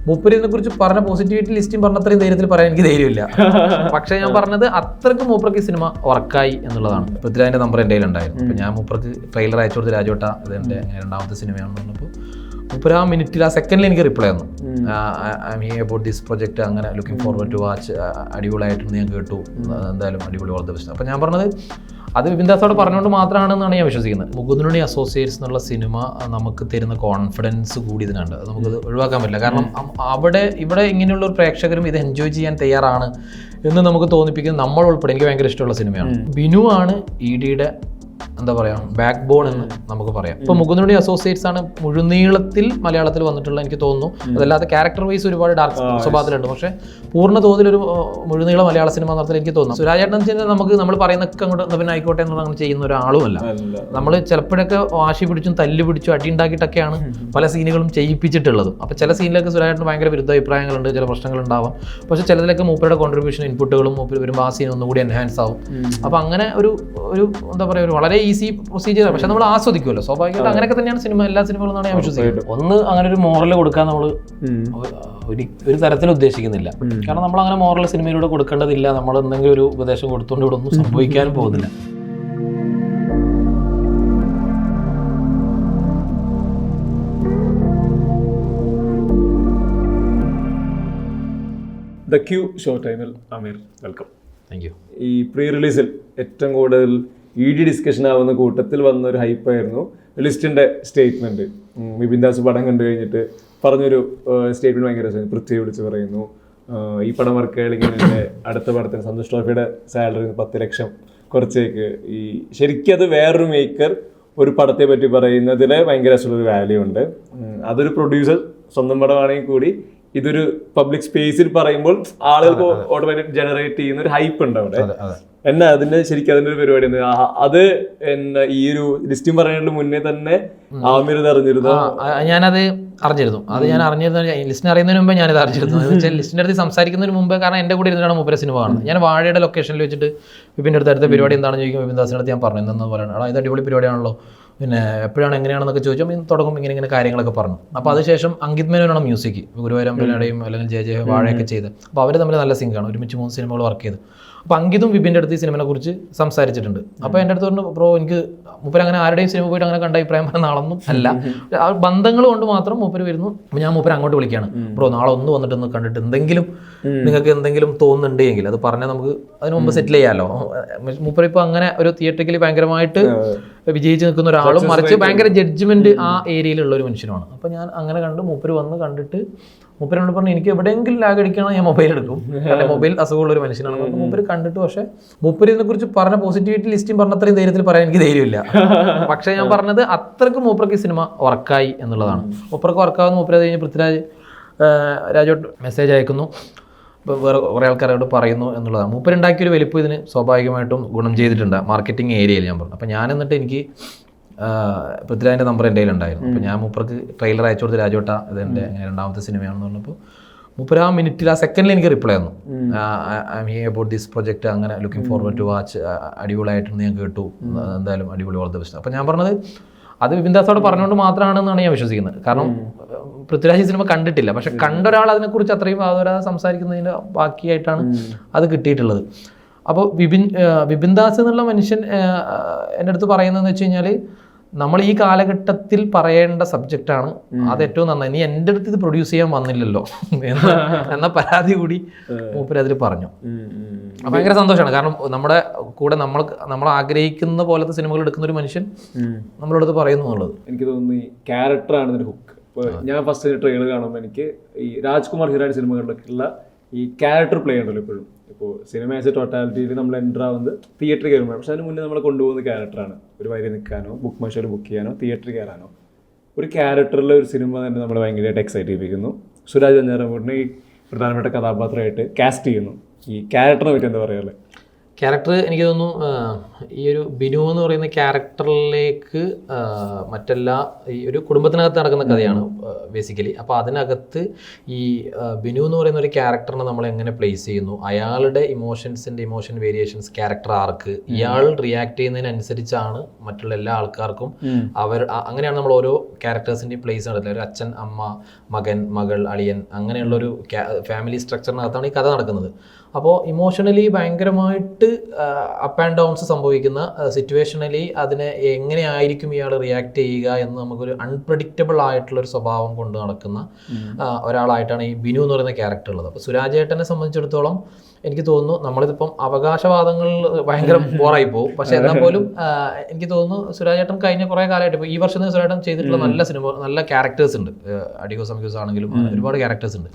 മൂപ്പരിനെ കുറിച്ച് പറഞ്ഞ പോസിറ്റിവിറ്റി ലിസ്റ്റും പറഞ്ഞ അത്രയും ധൈര്യത്തിൽ പറയാൻ എനിക്ക് ധൈര്യമില്ല. പക്ഷേ ഞാൻ പറഞ്ഞത് അത്രയ്ക്ക് മൂപ്പർക്ക് സിനിമ വർക്കായി എന്നുള്ളതാണ്. പൃഥ്വിരാജിന്റെ നമ്പർ എൻ്റെ കയ്യിലുണ്ടായിരുന്നു. അപ്പോൾ ഞാൻ മൂപ്പർക്ക് ട്രെയിലർ അയച്ചു കൊടുത്ത്, രാജോട്ട ഇതെൻ്റെ രണ്ടാമത്തെ സിനിമയാണെന്ന് പറഞ്ഞപ്പോൾ മൂപ്പര് ആ മിനിറ്റിൽ ആ സെക്കൻഡിൽ എനിക്ക് റിപ്ലൈ തന്നു. I am here about this project, അങ്ങനെ ലുക്കിംഗ് ഫോർവേഡ് ടു വാച്ച്, അടിപൊളിയായിട്ടുണ്ട്, ഞാൻ കേട്ടു, എന്തായാലും അടിപൊളി, ഓൾ ദ ബെസ്റ്റ്. അപ്പോൾ ഞാൻ പറഞ്ഞത് അത് വിപിൻ ദാസോട് പറഞ്ഞുകൊണ്ട് മാത്രമാണെന്നാണ് ഞാൻ വിശ്വസിക്കുന്നത്. മുകുന്ദനുണ്ണി അസോസിയേറ്റ്സ് എന്നുള്ള സിനിമ നമുക്ക് തരുന്ന കോൺഫിഡൻസ് കൂടി ഇതിനുണ്ട്. അത് നമുക്കത് ഒഴിവാക്കാൻ പറ്റില്ല. കാരണം ഇവിടെ ഇങ്ങനെയുള്ള ഒരു പ്രേക്ഷകരും ഇത് എൻജോയ് ചെയ്യാൻ തയ്യാറാണ് എന്ന് നമുക്ക് തോന്നിപ്പിക്കുന്നത് നമ്മൾ ഉൾപ്പെടെ എനിക്ക് ഭയങ്കര ഇഷ്ടമുള്ള സിനിമയാണ്. ബിനു ആണ് ഇഡിയുടെ എന്താ പറയുക ബാക്ക് ബോൺ എന്ന് നമുക്ക് പറയാം. ഇപ്പോൾ മുകുന്ദനുണ്ണി അസോസിയേറ്റ്സ് ആണ് മുഴുനീളത്തിൽ മലയാളത്തിൽ വന്നിട്ടുള്ള, എനിക്ക് തോന്നുന്നു. അതല്ലാതെ ക്യാരക്ടർ വൈസ് ഒരുപാട് ഡാർക്ക് സ്വഭാവത്തിലുണ്ട്. പക്ഷേ പൂർണ്ണ തോതിൽ ഒരു മുഴുനീള മലയാള സിനിമ നടത്താൻ എനിക്ക് തോന്നുന്നു. സുരാജേട്ടൻ നമുക്ക് നമ്മൾ പറയുന്നൊക്കെ അങ്ങോട്ട് പിന്നെ ആയിക്കോട്ടെ എന്നുള്ള അങ്ങനെ ചെയ്യുന്ന ഒരാളുമല്ല. നമ്മൾ ചിലപ്പോഴൊക്കെ വാശി പിടിച്ചും തല്ല് പിടിച്ചും അടി ഉണ്ടാക്കിയിട്ടൊക്കെയാണ് പല സീനുകളും ചെയ്യിപ്പിച്ചിട്ടുള്ളത്. അപ്പോൾ ചില സീനിലൊക്കെ സുരാജേട്ടന് ഭയങ്കര വിരുദ്ധ അഭിപ്രായങ്ങളുണ്ട്, ചില പ്രശ്നങ്ങളുണ്ടാവാം. പക്ഷേ ചിലതിലൊക്കെ മൂപ്പരുടെ കോൺട്രിബ്യൂഷൻ ഇൻപുട്ടുകളും മൂപ്പർ വരുമ്പോൾ ആ സീൻ ഒന്നുകൂടി എൻഹാൻസ് ആവും. അപ്പോൾ അങ്ങനെ ഒരു എന്താ പറയുക, ഒരു വളരെ ഈസി പ്രൊസീജിയർ. പക്ഷെ നമ്മൾ ആസ്വദിക്കുമല്ലോ സ്വാഭാവികമായിട്ട്. അങ്ങനെയൊക്കെ തന്നെയാണ് സിനിമ, എല്ലാ സിനിമകളും എന്നാണ് ഞാൻ വിശ്വസിക്കുന്നത്. ഒന്ന് അങ്ങനെ ഒരു മോറൽ കൊടുക്കാൻ നമ്മൾ ഒരു തരത്തിൽ ഉദ്ദേശിക്കുന്നില്ല. കാരണം നമ്മൾ അങ്ങനെ മോറൽ സിനിമയിലൂടെ കൊടുക്കേണ്ടതില്ല. നമ്മൾ എന്തെങ്കിലും ഒരു ഉപദേശം കൊടുത്തുകൊണ്ട് ഇവിടെ ഒന്നും സംഭവിക്കാനും പോകുന്നില്ല. ദ ക്യൂ ഷോ ടൈമിൽ അമീർ, വെൽക്കം. Thank you. ഈ പ്രീ റിലീസിൽ ഏറ്റവും കൂടുതൽ ED ഡിസ്കഷൻ ആവുന്ന കൂട്ടത്തിൽ വന്ന ഒരു ഹൈപ്പായിരുന്നു ലിസ്റ്റിന്റെ സ്റ്റേറ്റ്മെന്റ്. വിപിൻ ദാസ് പടം കണ്ടു കഴിഞ്ഞിട്ട് പറഞ്ഞൊരു സ്റ്റേറ്റ്മെന്റ് ഭയങ്കര രസമായിരുന്നു. പൃഥ്വി വിളിച്ച് പറയുന്നു, ഈ പടം വർക്ക് കളിക്കുന്നതിന്റെ അടുത്ത പടത്തിന് സന്തോഷ് ട്രോഫിയുടെ സാലറി 10 ലക്ഷം കുറച്ചേക്ക്. ഈ ശരിക്കും അത് വേറൊരു മേക്കർ ഒരു പടത്തെ പറ്റി പറയുന്നതിൽ ഭയങ്കര രസമുള്ളൊരു വാല്യൂ ഉണ്ട്. അതൊരു പ്രൊഡ്യൂസർ സ്വന്തം പടമാണെങ്കിൽ കൂടി ഇതൊരു പബ്ലിക് സ്പേസിൽ പറയുമ്പോൾ ആളുകൾക്ക് ഓട്ടോമാറ്റിക് ജനറേറ്റ് ചെയ്യുന്ന ഒരു ഹൈപ്പ് ഉണ്ട് അവിടെ. എന്നാ അതിന്റെ ശരിക്കും അതിന്റെ ഒരു പരിപാടി അത് എന്നാ ഈ ഒരു ലിസ്റ്റും പറയുന്നതിന് മുന്നേ തന്നെ ആമിർ അറിഞ്ഞിരുന്നു? ഞാനത് അറിഞ്ഞിരുന്നു. ഞാൻ അറിഞ്ഞിരുന്നു. ലിസ്റ്റിന് അറിയുന്നതിന് മുമ്പേ ഞാനിത് അറിഞ്ഞിരുന്നു. ലിസ്റ്റിന്റെ അടുത്ത് സംസാരിക്കുന്നതിന് മുമ്പ്, കാരണം എൻ്റെ കൂടെ ഇരുന്നിട്ടാണ് മൂപ്പരെ സിനിമ കാണുന്നത്. ഞാൻ വാഴയുടെ ലൊക്കേഷനിൽ വെച്ചിട്ട് വിപിൻ്റെ അടുത്ത പരിപാടി എന്താണെന്ന് ചോദിക്കും. വിപിൻ ദാസിൻ്റെ അടുത്ത് ഞാൻ പറഞ്ഞു എന്താണെന്ന് പറയണം, ഇത് അടിപൊളി പരിപാടിയാണല്ലോ, പിന്നെ എപ്പോഴാണ് എങ്ങനെയാണെന്നൊക്കെ ചോദിച്ചാൽ തുടങ്ങും ഇങ്ങനെ കാര്യങ്ങളൊക്കെ പറഞ്ഞു. അപ്പോൾ അതിനുശേഷം അങ്കിത് മേനോനാണ് മ്യൂസിക്, ഗുരുവായൂരമ്പലയുടെയും അല്ലെങ്കിൽ ജയ വാഴയൊക്കെ ചെയ്ത്. അപ്പോൾ അവർ തമ്മിൽ നല്ല സിങ്കാണ്, ഒരുമിച്ച് 3 സിനിമകൾ വർക്ക് ചെയ്ത്. അപ്പോൾ അങ്കിതും വിപിൻ്റെ അടുത്ത് ഈ സിനിമയെ കുറിച്ച് സംസാരിച്ചിട്ടുണ്ട്. അപ്പോൾ എൻ്റെ അടുത്ത് പറഞ്ഞു, ബ്രോ എനിക്ക് മൂപ്പര് അങ്ങനെ ആരുടെയും സിനിമ പോയിട്ട് അങ്ങനെ കണ്ട അഭിപ്രായം പറഞ്ഞ നാളൊന്നും അല്ല, ആ ബന്ധങ്ങൾ കൊണ്ട് മാത്രം മൂപ്പര് വരുന്നു. അപ്പോൾ ഞാൻ മൂപ്പര് അങ്ങോട്ട് വിളിക്കുകയാണ്, ബ്രോ നാളെ ഒന്ന് വന്നിട്ടൊന്ന് കണ്ടിട്ട് എന്തെങ്കിലും നിങ്ങൾക്ക് എന്തെങ്കിലും തോന്നുന്നുണ്ടെങ്കിൽ അത് പറഞ്ഞാൽ നമുക്ക് അതിന് മുമ്പ് സെറ്റിൽ ചെയ്യാമല്ലോ. മൂപ്പര് ഇപ്പോൾ അങ്ങനെ ഒരു തിയേറ്ററിക്കലി ഭയങ്കരമായിട്ട് വിജയിച്ച് നിൽക്കുന്ന ഒരാളും മറിച്ച് ഭയങ്കര ജഡ്ജ്മെന്റ് ആ ഏരിയയിലുള്ള ഒരു മനുഷ്യനുമാണ്. അപ്പോൾ ഞാൻ അങ്ങനെ കണ്ട് മൂപ്പര് വന്ന് കണ്ടിട്ട് മൂപ്പരോട് പറഞ്ഞു, എനിക്ക് എവിടെയെങ്കിലും ലാഗ് അടിക്കണം, ഞാൻ മൊബൈൽ എടുക്കും, അല്ലെങ്കിൽ മൊബൈൽ അസുഖമുള്ള ഒരു മനുഷ്യനാണ്. അപ്പോൾ മൂപ്പര് കണ്ടിട്ട്, പക്ഷേ മൂപ്പര് ഇതിനെ കുറിച്ച് പറഞ്ഞ പോസിറ്റിവിറ്റി ലിസ്റ്റും പറഞ്ഞ അത്രയും ധൈര്യത്തിൽ പറയാൻ എനിക്ക് ധൈര്യമില്ല. പക്ഷേ ഞാൻ പറഞ്ഞത് അത്രയ്ക്ക് മൂപ്പർക്ക് ഈ സിനിമ വർക്കായി എന്നുള്ളതാണ്. മൂപ്പർക്ക് വർക്കാവുന്ന മൂപ്പര് കഴിഞ്ഞ് പൃഥ്വിരാജ് രാജോട്ട് മെസ്സേജ് അയക്കുന്നു, വേറെ കുറേ ആൾക്കാരോട് പറയുന്നു എന്നുള്ളതാണ്. മൂപ്പരുണ്ടാക്കിയൊരു വലിപ്പം ഇതിന് സ്വാഭാവികമായിട്ടും ഗുണം ചെയ്തിട്ടുണ്ട് മാർക്കറ്റിംഗ് ഏരിയയിൽ. ഞാൻ പറഞ്ഞു, അപ്പോൾ ഞാൻ എന്നിട്ട് എനിക്ക് പൃഥ്വിരാജിൻ്റെ നമ്പർ എൻ്റെ കയ്യിലുണ്ടായിരുന്നു. അപ്പോൾ ഞാൻ മൂപ്പർക്ക് ട്രെയിലർ അയച്ചു കൊടുത്ത്, രാജോട്ട ഇതെൻ്റെ രണ്ടാമത്തെ സിനിമയാണെന്ന് പറഞ്ഞപ്പോൾ മൂപ്പര് ആ മിനിറ്റിൽ ആ സെക്കൻഡിൽ എനിക്ക് റിപ്ലൈ തന്നു. I am here about this project, അങ്ങനെ ലുക്കിംഗ് ഫോർവേഡ് ടു വാച്ച്, അടിപൊളിയായിട്ടുണ്ട്, ഞാൻ കേട്ടു, എന്തായാലും അടിപൊളി, ഓൾ ദ ബെസ്റ്റ്. അപ്പോൾ ഞാൻ പറഞ്ഞത് അത് വിപിൻ ദാസോട് പറഞ്ഞുകൊണ്ട് മാത്രമാണെന്നാണ് ഞാൻ വിശ്വസിക്കുന്നത്. കാരണം പൃഥ്വിരാജ് സിനിമ കണ്ടിട്ടില്ല, പക്ഷെ കണ്ട ഒരാൾ അതിനെക്കുറിച്ച് അത്രയും ആദരാതെ സംസാരിക്കുന്നതിൻ്റെ ബാക്കിയായിട്ടാണ് അത് കിട്ടിയിട്ടുള്ളത്. അപ്പോൾ വിപിൻ ദാസ് എന്നുള്ള മനുഷ്യൻ എൻ്റെ അടുത്ത് പറയുന്നതെന്ന് വെച്ച് കഴിഞ്ഞാൽ, നമ്മൾ ഈ കാലഘട്ടത്തിൽ പറയേണ്ട സബ്ജക്റ്റാണ്, അത് ഏറ്റവും നന്നായി, നീ എൻ്റെ അടുത്ത് ഇത് പ്രൊഡ്യൂസ് ചെയ്യാൻ വന്നില്ലല്ലോ എന്ന പരാതി കൂടി മൂപ്പര് അതിൽ പറഞ്ഞു. ഭയങ്കര സന്തോഷമാണ്. കാരണം നമ്മുടെ കൂടെ നമ്മൾ ആഗ്രഹിക്കുന്ന പോലത്തെ സിനിമകൾ എടുക്കുന്ന ഒരു മനുഷ്യൻ നമ്മളോട് ഇത് പറയുന്നു എന്നുള്ളത്. എനിക്ക് തോന്നുന്നു ഈ ക്യാരക്ടറാണ് ഇതിൻ്റെ ഹുക്ക്. ഇപ്പോൾ ഞാൻ ഫസ്റ്റ് ട്രെയിലർ കാണുമ്പോൾ എനിക്ക് ഈ രാജ്കുമാർ ഹിറാനി സിനിമകളിലൊക്കെയുള്ള ഈ ക്യാരക്ടർ പ്ലേ ഉണ്ടല്ലോ എപ്പോഴും. ഇപ്പോൾ സിനിമ ആസ് എ ടോട്ടാലിറ്റിയിൽ നമ്മൾ എൻ്റർ ആവുന്നത് തിയേറ്ററിൽ കയറുമ്പോൾ, പക്ഷെ അതിന് മുന്നേ നമ്മളെ കൊണ്ടുപോകുന്ന ക്യാരക്ടറാണ്. ഒരു വരി നിൽക്കാനോ ബുക്ക് മൈ ഷോയിൽ ബുക്ക് ചെയ്യാനോ തിയേറ്ററിൽ കയറാനോ, ഒരു ക്യാരക്ടറിലെ ഒരു സിനിമ തന്നെ നമ്മളെ ഭയങ്കരമായിട്ട് എക്സൈറ്റ് ചെയ്യിപ്പിക്കുന്നു. സുരാജ് വെഞ്ഞാറമൂടിനെ ഈ പ്രധാനപ്പെട്ട കഥാപാത്രമായിട്ട് കാസ്റ്റ് ചെയ്യുന്നു. ഈ ക്യാരക്ടറിനെ പറ്റി എന്താ പറയാല്ലേ? ക്യാരക്ടർ എനിക്ക് തോന്നുന്നു ഈ ഒരു ബിനു എന്ന് പറയുന്ന ക്യാരക്ടറിലേക്ക് മറ്റെല്ലാ ഈ ഒരു കുടുംബത്തിനകത്ത് നടക്കുന്ന കഥയാണ് ബേസിക്കലി. അപ്പോൾ അതിനകത്ത് ഈ ബിനു എന്ന് പറയുന്ന ഒരു ക്യാരക്ടറിനെ നമ്മൾ എങ്ങനെ പ്ലേസ് ചെയ്യുന്നു, അയാളുടെ ഇമോഷൻ വേരിയേഷൻസ്, ക്യാരക്ടർ ആർക്ക്, ഇയാൾ റിയാക്ട് ചെയ്യുന്നതിനനുസരിച്ചാണ് മറ്റുള്ള എല്ലാ ആൾക്കാർക്കും അങ്ങനെയാണ് നമ്മൾ ഓരോ ക്യാരക്ടേഴ്സിൻ്റെയും പ്ലേസ് നടത്തുന്നത്. ഒരു അച്ഛൻ, അമ്മ, മകൻ, മകൾ, അളിയൻ, അങ്ങനെയുള്ളൊരു ഫാമിലി സ്ട്രക്ചറിനകത്താണ് ഈ കഥ നടക്കുന്നത്. അപ്പോൾ ഇമോഷണലി ഭയങ്കരമായിട്ട് അപ്പ് ആൻഡ് ഡൗൺസ് സംഭവിക്കുന്ന സിറ്റുവേഷണലി അതിനെ എങ്ങനെയായിരിക്കും ഇയാൾ റിയാക്ട് ചെയ്യുക എന്ന് നമുക്കൊരു അൺപ്രഡിക്റ്റബിൾ ആയിട്ടുള്ളൊരു സ്വഭാവം കൊണ്ട് നടക്കുന്ന ഒരാളായിട്ടാണ് ഈ ബിനു എന്ന് പറയുന്ന ക്യാരക്ടർ ഉള്ളത്. അപ്പോൾ സുരാജേട്ടനെ സംബന്ധിച്ചിടത്തോളം എനിക്ക് തോന്നുന്നു നമ്മളിതിപ്പം അവകാശവാദങ്ങൾ ഭയങ്കര ബോറായി പോകും. പക്ഷെ എന്നാൽ പോലും എനിക്ക് തോന്നുന്നു സുരാജേട്ടൻ കഴിഞ്ഞ കുറേ കാലമായിട്ട് ഇപ്പോൾ ഈ വർഷം സുരാജേട്ടൻ ചെയ്തിട്ടുള്ള നല്ല ക്യാരക്ടേഴ്സ് ഉണ്ട്. അഡിഗോസ് അമിഗോസ് ആണെങ്കിലും ഒരുപാട് ക്യാരക്ടേഴ്സ് ഉണ്ട്.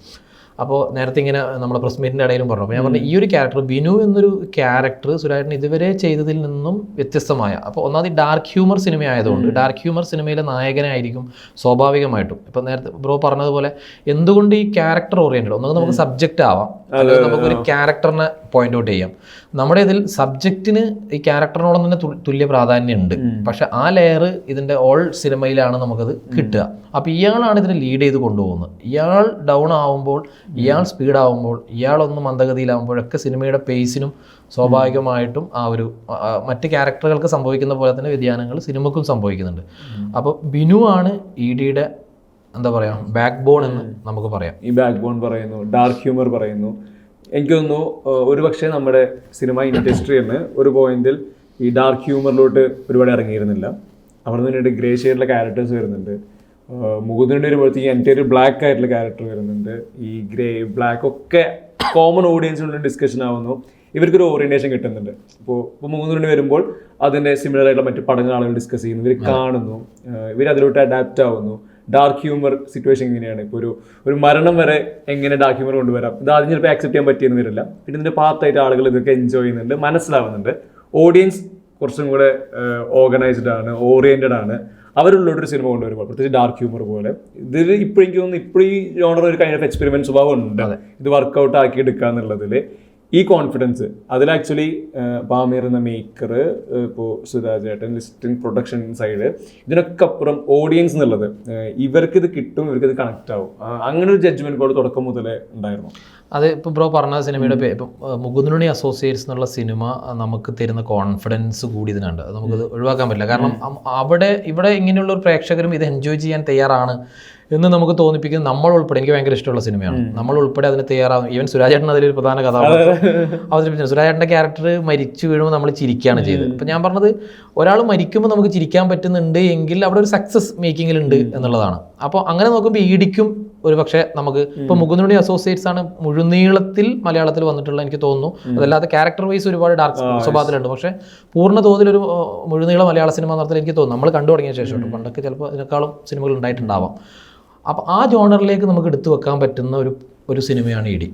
അപ്പോൾ നേരത്തെ ഇങ്ങനെ നമ്മുടെ പ്രസ് മീറ്റിൻ്റെ ഇടയിലും പറഞ്ഞു. അപ്പോൾ ഞാൻ പറഞ്ഞു ഈ ഒരു ക്യാരക്ടർ ബിനു എന്നൊരു ക്യാരക്ടർ സുരാജേട്ടൻ ഇതുവരെ ചെയ്തതിൽ നിന്നും വ്യത്യസ്തമായ, അപ്പോൾ ഒന്നാമത് ഡാർക്ക് ഹ്യൂമർ സിനിമ ആയതുകൊണ്ട് ഡാർക്ക് ഹ്യൂമർ സിനിമയിലെ നായകനായിരിക്കും സ്വാഭാവികമായിട്ടും. ഇപ്പോൾ നേരത്തെ ബ്രോ പറഞ്ഞതുപോലെ എന്തുകൊണ്ട് ഈ ക്യാരക്ടർ ഓറിയൻറ്റഡ്, ഒന്നും നമുക്ക് സബ്ജക്റ്റ് ആവാം, അല്ലെങ്കിൽ നമുക്കൊരു ക്യാരക്ടറിനെ പോയിന്റ് ഔട്ട് ചെയ്യാം. നമ്മുടെ ഇതിൽ സബ്ജക്റ്റിന് ഈ ക്യാരക്ടറിനോടൊന്നും തന്നെ തുല്യ പ്രാധാന്യം ഉണ്ട്. പക്ഷെ ആ ലെയർ ഇതിൻ്റെ ഓൾ സിനിമയിലാണ് നമുക്കത് കിട്ടുക. അപ്പോൾ ഇയാളാണ് ഇതിനെ ലീഡ് ചെയ്ത് കൊണ്ടുപോകുന്നത്. ഇയാൾ ഡൗൺ ആവുമ്പോൾ, ഇയാൾ സ്പീഡാവുമ്പോൾ, ഇയാളൊന്ന് മന്ദഗതിയിലാവുമ്പോഴൊക്കെ സിനിമയുടെ പേസിനും സ്വാഭാവികമായിട്ടും ആ ഒരു മറ്റ് ക്യാരക്ടറുകൾക്ക് സംഭവിക്കുന്ന പോലെ തന്നെ വ്യതിയാനങ്ങൾ സിനിമക്കും സംഭവിക്കുന്നുണ്ട്. അപ്പോൾ ബിനു ആണ് ഇഡിയുടെ എന്താ പറയുക ബാക്ക് ബോൺ എന്ന് നമുക്ക് പറയാം. ഈ ബാക്ക് ബോൺ പറയുന്നു, ഡാർക്ക് ഹ്യൂമർ പറയുന്നു. എനിക്ക് തോന്നുന്നു ഒരുപക്ഷെ നമ്മുടെ സിനിമ ഇൻഡസ്ട്രി തന്നെ ഒരു പോയിന്റിൽ ഈ ഡാർക്ക് ഹ്യൂമറിലോട്ട് ഒരുപാട് ഇറങ്ങിയിരുന്നില്ല. അവിടെ നിന്ന് ഗ്രേ ഷെയ്ഡിലെ ക്യാരക്ടേഴ്സ് വരുന്നുണ്ട്. മുകുന്ദൻ്റെ വരുമ്പോഴത്തേക്ക് എൻ്റെ ഒരു ബ്ലാക്ക് ആയിട്ടുള്ള ക്യാരക്ടർ വരുന്നുണ്ട്. ഈ ഗ്രേ ബ്ലാക്ക് ഒക്കെ കോമൺ ഓഡിയൻസിനുള്ള ഡിസ്കഷൻ ആവുന്നു. ഇവർക്കൊരു ഓറിയന്റേഷൻ കിട്ടുന്നുണ്ട്. ഇപ്പോൾ മുകുന്ദൻ്റെ വരുമ്പോൾ അതിൻ്റെ സിമിലർ ആയിട്ടുള്ള മറ്റു പടങ്ങൾ ആളുകൾ ഡിസ്കസ് ചെയ്യുന്നു, ഇവർ കാണുന്നു, ഇവർ അതിലോട്ട് അഡാപ്റ്റ് ആവുന്നു. ഡാർക്ക് ഹ്യൂമർ സിറ്റുവേഷൻ എങ്ങനെയാണ്, ഇപ്പോൾ ഒരു മരണം വരെ എങ്ങനെ ഡാർക്ക് ഹ്യൂമർ കൊണ്ടുവരാം, ഇത് ആദ്യം ചിലപ്പോൾ ആക്സെപ്റ്റ് ചെയ്യാൻ പറ്റിയെന്ന് വരില്ല. പിന്നെ ഇതിൻ്റെ പാർട്ടായിട്ട് ആളുകൾ ഇതൊക്കെ എൻജോയ് ചെയ്യുന്നുണ്ട്, മനസ്സിലാവുന്നുണ്ട്. ഓഡിയൻസ് കുറച്ചും കൂടെ ഓർഗനൈസ്ഡ് ആണ്, ഓറിയന്റഡ് ആണ്. അവരുള്ളൊരു സിനിമ കൊണ്ടുവരുമ്പോൾ പ്രത്യേകിച്ച് ഡാർക്ക് ഹ്യൂമർ പോലെ ഇതിൽ ഇപ്പോൾ എനിക്ക് തോന്നുന്നു ഇപ്പോൾ ഈ ജോണർ ഒരു കൈൻഡ് ഓഫ് എക്സ്പെരിമെന്റ് സ്വഭാവം ഉണ്ട്. ഇത് വർക്കൗട്ട് ആക്കി എടുക്കുക എന്നുള്ളതിൽ ഈ കോൺഫിഡൻസ് അതിൽ ആക്ച്വലി പാമീർ എന്ന മേക്കർ, ഇപ്പോൾ സുരാജ് ഏട്ടൻ, ലിസ്റ്റിംഗ് പ്രൊഡക്ഷൻ സൈഡ്, ഇതിനൊക്കെ അപ്പുറം ഓഡിയൻസ് എന്നുള്ളത് ഇവർക്കിത് കിട്ടും, ഇവർക്കിത് കണക്ട് ആവും. അങ്ങനെ ഒരു ജഡ്ജ്മെന്റ് കോൾ തുടക്കം മുതലേ ഉണ്ടായിരുന്നു. അത് ഇപ്പോൾ ബ്രോ പറഞ്ഞ സിനിമയുടെ ഇപ്പം മുകുന്ദനുണ്ണി അസോസിയേറ്റ്സ് എന്നുള്ള സിനിമ നമുക്ക് തരുന്ന കോൺഫിഡൻസ് കൂടി ഇതിനുണ്ട്. അത് നമുക്കത് ഒഴിവാക്കാൻ പറ്റില്ല. കാരണം ഇവിടെ ഇങ്ങനെയുള്ള ഒരു പ്രേക്ഷകരും ഇത് എൻജോയ് ചെയ്യാൻ തയ്യാറാണ് എന്ന് നമുക്ക് തോന്നിപ്പിക്കുന്നത് നമ്മൾ ഉൾപ്പെടെ, എനിക്ക് ഭയങ്കര ഇഷ്ടമുള്ള സിനിമയാണ്, നമ്മൾ ഉൾപ്പെടെ അതിന് തയ്യാറാവും. ഈവൻ സുരാജേട്ടൻ അതിലൊരു പ്രധാന കഥാപാത്രം അവതരിപ്പിച്ചു. സുരാജേട്ടൻ്റെ ക്യാരക്ടർ മരിച്ചു വീഴുമ്പോൾ നമ്മൾ ചിരിക്കുകയാണ് ചെയ്തത്. ഇപ്പം ഞാൻ പറഞ്ഞത് ഒരാൾ മരിക്കുമ്പോൾ നമുക്ക് ചിരിക്കാൻ പറ്റുന്നുണ്ട് എങ്കിൽ അവിടെ ഒരു സക്സസ് മേക്കിങ്ങിലുണ്ട് എന്നുള്ളതാണ്. അപ്പോൾ അങ്ങനെ നോക്കുമ്പോൾ ഈടിക്കും ഒരു പക്ഷേ നമുക്ക് ഇപ്പോൾ മുകുന്ദനുണ്ണി അസോസിയേറ്റ്സ് ആണ് മുഴുനീളത്തിൽ മലയാളത്തിൽ വന്നിട്ടുള്ള, എനിക്ക് തോന്നുന്നു. അതല്ലാതെ ക്യാരക്ടർ വൈസ് ഒരുപാട് ഡാർക്ക് സ്വഭാവത്തിലുണ്ട്. പക്ഷേ പൂർണ്ണ തോതിലൊരു മുഴുനീള മലയാള സിനിമ നടത്തൽ എനിക്ക് തോന്നുന്നു നമ്മൾ കണ്ടു തുടങ്ങിയ ശേഷം. പണ്ടൊക്കെ ചിലപ്പോൾ ഇതിനേക്കാളും സിനിമകൾ ഉണ്ടായിട്ടുണ്ടാവാം. അപ്പോൾ ആ ജോണറിലേക്ക് നമുക്ക് എടുത്തു വെക്കാൻ പറ്റുന്ന ഒരു സിനിമയാണ് ഇടി.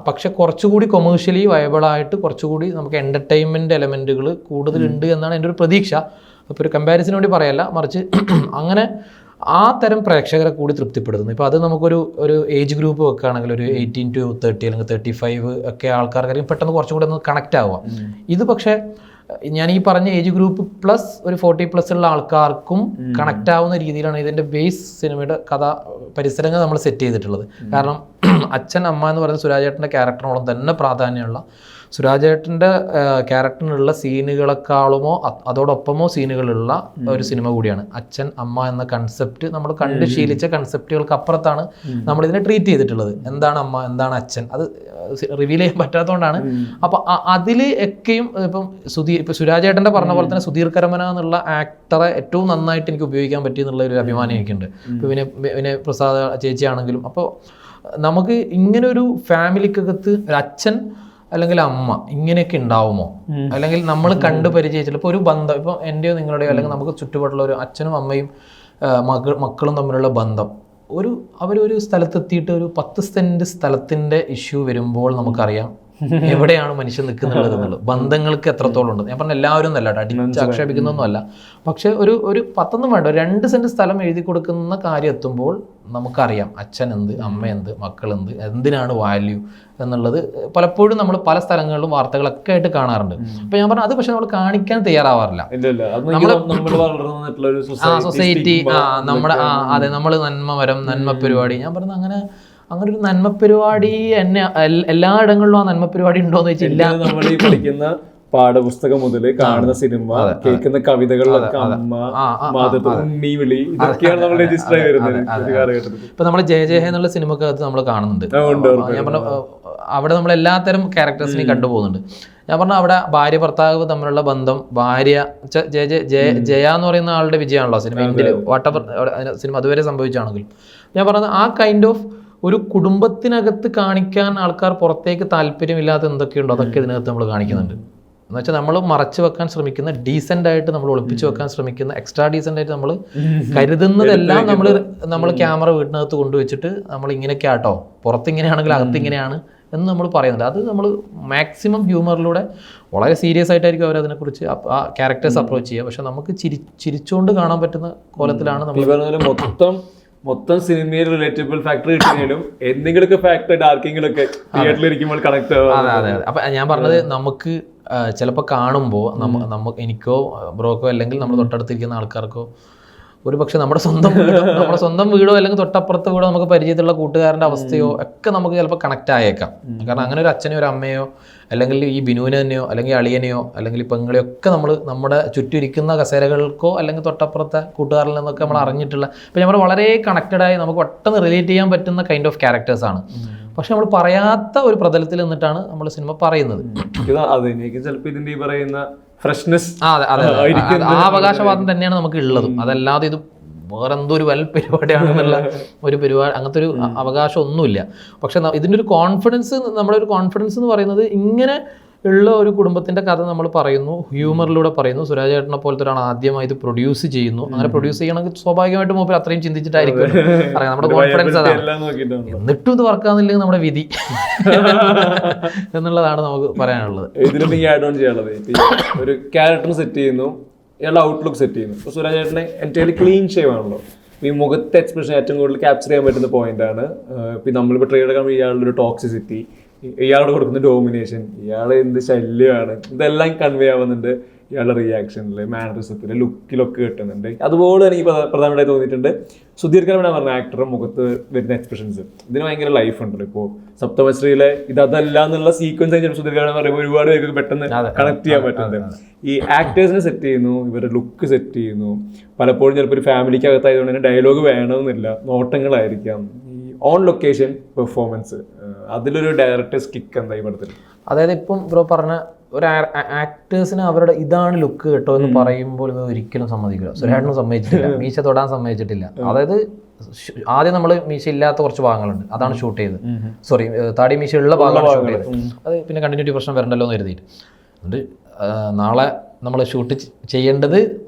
പക്ഷെ കുറച്ചുകൂടി കൊമേഴ്ഷ്യലി വയബിളായിട്ട് കുറച്ചുകൂടി നമുക്ക് എൻ്റർടൈൻമെൻറ്റ് എലമെൻറ്റുകൾ കൂടുതലുണ്ട് എന്നാണ് എൻ്റെ ഒരു പ്രതീക്ഷ. അപ്പോൾ ഒരു കമ്പാരിസന് വേണ്ടി പറയല്ല, മറിച്ച് അങ്ങനെ ആ തരം പ്രേക്ഷകരെ കൂടി തൃപ്തിപ്പെടുത്തുന്നു. ഇപ്പോൾ അത് നമുക്കൊരു ഏജ് ഗ്രൂപ്പ് വെക്കുകയാണെങ്കിൽ ഒരു 18 to 30 അല്ലെങ്കിൽ 35 ഒക്കെ ആൾക്കാർക്കായിരിക്കും പെട്ടെന്ന് കുറച്ചും കൂടി ഒന്ന് കണക്റ്റ് ആവുക. ഇത് പക്ഷേ ഞാൻ ഈ പറഞ്ഞ ഏജ് ഗ്രൂപ്പ് പ്ലസ് ഒരു 40+ ഉള്ള ആൾക്കാർക്കും കണക്റ്റ് ആവുന്ന രീതിയിലാണ് ഇതിൻ്റെ ബേസ് സിനിമയുടെ കഥ പരിസരങ്ങൾ നമ്മൾ സെറ്റ് ചെയ്തിട്ടുള്ളത്. കാരണം അച്ഛൻ, അമ്മ എന്ന് പറയുന്ന സുരാജേട്ടൻ്റെ ക്യാരക്ടറിനോളം തന്നെ പ്രാധാന്യമുള്ള, സുരാജേട്ടൻ്റെ ക്യാരക്ടറിനുള്ള സീനുകളെക്കാളുമോ അതോടൊപ്പമോ സീനുകളുള്ള ഒരു സിനിമ കൂടിയാണ്. അച്ഛൻ, അമ്മ എന്ന കൺസെപ്റ്റ് നമ്മൾ കണ്ട് ശീലിച്ച കൺസെപ്റ്റുകൾക്ക് അപ്പുറത്താണ് നമ്മളിതിനെ ട്രീറ്റ് ചെയ്തിട്ടുള്ളത്. എന്താണ് അമ്മ, എന്താണ് അച്ഛൻ, അത് റിവീൽ ചെയ്യാൻ പറ്റാത്തതുകൊണ്ടാണ്. അപ്പോൾ അതിൽ ഒക്കെയും ഇപ്പം സുരാജേട്ടൻ്റെ പറഞ്ഞ പോലെ തന്നെ സുധീർ കരമന എന്നുള്ള ആക്ടറെ ഏറ്റവും നന്നായിട്ട് എനിക്ക് ഉപയോഗിക്കാൻ പറ്റിയെന്നുള്ള ഒരു അഭിമാനം എനിക്കുണ്ട്. ഇപ്പോൾ വിനയ പ്രസാദ് ചേച്ചിയാണെങ്കിലും. അപ്പോൾ നമുക്ക് ഇങ്ങനെ ഒരു ഫാമിലിക്കകത്ത് ഒരു അച്ഛൻ അല്ലെങ്കിൽ അമ്മ ഇങ്ങനെയൊക്കെ ഉണ്ടാവുമോ, അല്ലെങ്കിൽ നമ്മൾ കണ്ടു പരിചയിച്ചില്ല ഇപ്പോൾ ഒരു ബന്ധം, ഇപ്പോൾ എൻ്റെയോ നിങ്ങളുടെയോ അല്ലെങ്കിൽ നമുക്ക് ചുറ്റുപാടുള്ള ഒരു അച്ഛനും അമ്മയും മക്കളും തമ്മിലുള്ള ബന്ധം, അവരൊരു സ്ഥലത്തെത്തിയിട്ട് ഒരു 10 സെൻറ്റ് സ്ഥലത്തിൻ്റെ ഇഷ്യൂ വരുമ്പോൾ നമുക്കറിയാം എവിടെയാണ് മനുഷ്യൻ നിൽക്കുന്നുള്ളത് എന്നുള്ളത്, ബന്ധങ്ങൾക്ക് എത്രത്തോളം ഉണ്ട്. ഞാൻ പറഞ്ഞ എല്ലാവരും എന്നല്ല കേട്ടോ, അടിച്ച് ആക്ഷേപിക്കുന്നൊന്നുമല്ല. പക്ഷെ ഒരു 10 വേണ്ട, 2 സെന്റ് സ്ഥലം എഴുതി കൊടുക്കുന്ന കാര്യം എത്തുമ്പോൾ നമുക്കറിയാം അച്ഛൻ എന്ത്, അമ്മ എന്ത്, മക്കൾ എന്ത്, എന്തിനാണ് വാല്യൂ എന്നുള്ളത് പലപ്പോഴും നമ്മൾ പല സ്ഥലങ്ങളിലും വാർത്തകളൊക്കെ ആയിട്ട് കാണാറുണ്ട്. അപ്പൊ ഞാൻ പറഞ്ഞു അത് പക്ഷെ നമ്മൾ കാണിക്കാൻ തയ്യാറാവാറില്ല. സൊസൈറ്റി നമ്മുടെ അതെ, നമ്മൾ നന്മമരം, നന്മ പരിപാടി. ഞാൻ പറഞ്ഞു അങ്ങനെ ഒരു നന്മ പരിപാടി എന്നെ എല്ലായിടങ്ങളിലും ആ നന്മ പരിപാടി ഉണ്ടോന്ന് വെച്ചില്ല. നമ്മൾ ഈ പഠിക്കുന്ന പാഠപുസ്തകം മുതൽ കാണുന്ന സിനിമ, കേൾക്കുന്ന കവിതകളിലൊക്കെ അമ്മ, ഉണ്ണി വിളി, ഇതൊക്കെയാണ് നമ്മൾ രജിസ്റ്റർ ആയി വരുന്നത്. ഇപ്പൊ നമ്മൾ ജയ ജയ എന്നുള്ള സിനിമക്കകത്ത് നമ്മൾ കാണുന്നുണ്ട്. ഞാൻ പറഞ്ഞ അവിടെ നമ്മൾ എല്ലാത്തരം ക്യാരക്ടേഴ്സിനെയും കണ്ടുപോകുന്നുണ്ട്. ഞാൻ പറഞ്ഞ അവിടെ ഭാര്യ ഭർത്താവ് തമ്മിലുള്ള ബന്ധം, ഭാര്യ ജയ എന്ന് പറയുന്ന ആളുടെ വിജയമാണല്ലോ സിനിമ, ഇന്ത്യയിൽ വാട്ടവർ സിനിമ അതുവരെ സംഭവിച്ചാണെങ്കിൽ. ഞാൻ പറഞ്ഞത് ആ കൈൻഡ് ഓഫ് ഒരു കുടുംബത്തിനകത്ത് കാണിക്കാൻ ആൾക്കാർ പുറത്തേക്ക് താല്പര്യമില്ലാത്ത എന്തൊക്കെയുണ്ടോ അതൊക്കെ ഇതിനകത്ത് നമ്മൾ കാണിക്കുന്നുണ്ട്. എന്ന് വെച്ചാൽ നമ്മൾ മറച്ചു വെക്കാൻ ശ്രമിക്കുന്ന, ഡീസൻ്റ് ആയിട്ട് നമ്മൾ ഒളിപ്പിച്ചു വെക്കാൻ ശ്രമിക്കുന്ന, എക്സ്ട്രാ ഡീസൻ്റ് ആയിട്ട് നമ്മൾ കരുതുന്നതെല്ലാം നമ്മൾ ക്യാമറ വീട്ടിനകത്ത് കൊണ്ടുവച്ചിട്ട് നമ്മൾ ഇങ്ങനെയൊക്കെ ആട്ടോ, പുറത്തിങ്ങനെയാണെങ്കിൽ അകത്തിങ്ങനെയാണ് എന്ന് നമ്മൾ പറയുന്നുണ്ട്. അത് നമ്മൾ മാക്സിമം ഹ്യൂമറിലൂടെ വളരെ സീരിയസ് ആയിട്ടായിരിക്കും അവരതിനെക്കുറിച്ച് ആ ക്യാരക്ടേഴ്സ് അപ്രോച്ച് ചെയ്യുക. പക്ഷെ നമുക്ക് ചിരിച്ചുകൊണ്ട് കാണാൻ പറ്റുന്ന കോലത്തിലാണ് നമ്മൾ മൊത്തം സിനിമയിൽ റിലേറ്റബിൾ ഫാക്ടർ കിട്ടിയാലും എന്തെങ്കിലുമൊക്കെ ഫാക്ടർ ആർക്കെങ്കിലും ഒക്കെ തിയേറ്ററിൽ ഇരിക്കുമ്പോൾ കണക്ട് ആവും. അതെ. അപ്പൊ ഞാൻ പറഞ്ഞത് നമുക്ക് ചിലപ്പോൾ കാണുമ്പോൾ എനിക്കോ ബ്രോക്കോ അല്ലെങ്കിൽ നമ്മൾ തൊട്ടടുത്തിരിക്കുന്ന ആൾക്കാർക്കോ ഒരു പക്ഷെ നമ്മുടെ സ്വന്തം വീടോ അല്ലെങ്കിൽ തൊട്ടപ്പുറത്തെ വീടോ നമുക്ക് പരിചയത്തിലുള്ള കൂട്ടുകാരൻ്റെ അവസ്ഥയോ ഒക്കെ നമുക്ക് ചിലപ്പോൾ കണക്ട് ആയേക്കാം. കാരണം അങ്ങനെ ഒരു അച്ഛനെയോ ഒരു അമ്മയോ അല്ലെങ്കിൽ ഈ ബിനുവിനെ തന്നെയോ അല്ലെങ്കിൽ അളിയനെയോ അല്ലെങ്കിൽ പെങ്ങളെയോ ഒക്കെ നമ്മൾ നമ്മുടെ ചുറ്റിരിക്കുന്ന കസേരകൾക്കോ അല്ലെങ്കിൽ തൊട്ടപ്പുറത്തെ കൂട്ടുകാരിൽ നിന്നൊക്കെ നമ്മൾ അറിഞ്ഞിട്ടുള്ള, ഇപ്പം നമ്മൾ വളരെ കണക്റ്റഡായി നമുക്ക് പെട്ടെന്ന് റിലേറ്റ് ചെയ്യാൻ പറ്റുന്ന കൈൻഡ് ഓഫ് ക്യാരക്ടേഴ്സാണ്. പക്ഷെ നമ്മൾ പറയാത്ത ഒരു പ്രതലത്തിൽ നിന്നിട്ടാണ് നമ്മൾ സിനിമ പറയുന്നത്. ചിലപ്പോൾ ഇതിന്റെ ഈ പറയുന്ന ഫ്രഷ്നെസ്, ആ അവകാശവാദം തന്നെയാണ് നമുക്ക് ഉള്ളതും. അതല്ലാതെ ഇത് വേറെന്തോ ഒരു വൽ പരിപാടിയാണെന്നുള്ള ഒരു പരിപാടി, അങ്ങനത്തെ ഒരു അവകാശം ഒന്നുമില്ല. പക്ഷെ ഇതിൻ്റെ ഒരു കോൺഫിഡൻസ്, നമ്മുടെ ഒരു കോൺഫിഡൻസ് എന്ന് പറയുന്നത് ഇങ്ങനെ ഉള്ള ഒരു കുടുംബത്തിന്റെ കഥ നമ്മൾ പറയുന്നു, ഹ്യൂമറിലൂടെ പറയുന്നു. സുരാജ് ചേട്ടനെ പോലത്തെ ഒരാൾ ആദ്യമായി ഇത് പ്രൊഡ്യൂസ് ചെയ്യുന്നു. അങ്ങനെ പ്രൊഡ്യൂസ് ചെയ്യണമെങ്കിൽ സ്വാഭാവികമായിട്ടും മൂപ്പർ അത്രയും ചിന്തിച്ചിട്ടായിരിക്കും പറയാം. നമ്മുടെ കോൺഫിഡൻസ് അതാണ്. എന്നിട്ടും ഇത് വർക്കാകുന്നില്ലെങ്കിൽ നമ്മുടെ വിധി എന്നുള്ളതാണ് നമുക്ക് പറയാനുള്ളത്. ഇതിലും ആഡ് ഓൺ ചെയ്യാനുള്ളത്, ഒരു ക്യാരക്ടർ സെറ്റ് ചെയ്യുന്നു, ഇയാളുടെ ഔട്ട്ലുക്ക് സെറ്റ് ചെയ്യുന്നു. ഇപ്പോൾ സുരാജ് ചേട്ടനെ എൻ്റെ ക്ലീൻ ഷേവ് ആണല്ലോ, ഈ മുഖത്തെ എക്സ്പ്രഷൻ ഏറ്റവും കൂടുതൽ ക്യാപ്ചർ ചെയ്യാൻ പറ്റുന്ന പോയിന്റാണ്. ഇപ്പം നമ്മളിപ്പോൾ ട്രേഡ് കാണുമ്പോൾ ഇയാളുടെ ഒരു ടോക്സിസിറ്റി, ഇയാളോട് കൊടുക്കുന്ന ഡോമിനേഷൻ, ഇയാൾ എന്ത് ശല്യമാണ്, ഇതെല്ലാം കൺവേ ആവുന്നുണ്ട് ഇയാളുടെ റിയാക്ഷനിൽ, മാനറിസത്തിൽ, ലുക്കിലൊക്കെ കിട്ടുന്നുണ്ട്. അതുപോലെ എനിക്ക് പ്രധാനമായിട്ട് തോന്നിയിട്ടുണ്ട് സുധീർ കരമന പറഞ്ഞ ആക്ടറുടെ മുഖത്ത് വരുന്ന എക്സ്പ്രഷൻസ്. ഇതിന് ഭയങ്കര ലൈഫ് ഉണ്ടല്ലോ. ഇപ്പോൾ സപ്തമശ്രീയിലെ അതല്ല എന്നുള്ള സീക്വൻസ് കഴിഞ്ഞാൽ സുധീർ കരമന പറയുമ്പോൾ ഒരുപാട് പേർക്ക് പെട്ടെന്ന് കണക്ട് ചെയ്യാൻ പറ്റുന്നുണ്ട്. ഈ ആക്ടേഴ്സിനെ സെറ്റ് ചെയ്യുന്നു, ഇവരുടെ ലുക്ക് സെറ്റ് ചെയ്യുന്നു. പലപ്പോഴും ചിലപ്പോൾ ഒരു ഫാമിലിക്ക് അകത്തായതുകൊണ്ട് തന്നെ ഡയലോഗ് വേണമെന്നില്ല, നോട്ടങ്ങളായിരിക്കാം. ഈ ഓൺ ലൊക്കേഷൻ പെർഫോമൻസ്, അതിലൊരു ഡയറക്ടേഴ്സ് കിക്ക് എന്താ ഈ പടത്തിൽ? അതായത് ഇപ്പം ബ്രോ പറഞ്ഞ ഒരു ആക്ടേഴ്സിന് അവരുടെ ഇതാണ് ലുക്ക് കേട്ടോ എന്ന് പറയുമ്പോൾ ഇത് ഒരിക്കലും സമ്മതിക്കില്ല. സുരേഷനും സമ്മതിച്ചിട്ടില്ല, മീശ തൊടാൻ സമ്മതിച്ചിട്ടില്ല. അതായത് ആദ്യം നമ്മൾ മീശ ഇല്ലാത്ത കുറച്ച് ഭാഗങ്ങളുണ്ട്, അതാണ് ഷൂട്ട് ചെയ്തത്. സോറി, താടി മീശ ഉള്ള ഭാഗമാണ് ഷൂട്ട് ചെയ്തത്. അത് പിന്നെ കണ്ടിന്യൂറ്റി പ്രശ്നം വരണ്ടല്ലോ എന്ന് കരുതിയിട്ട്. അതുകൊണ്ട് നാളെ നമ്മൾ ഷൂട്ട് ചെയ്യേണ്ടത്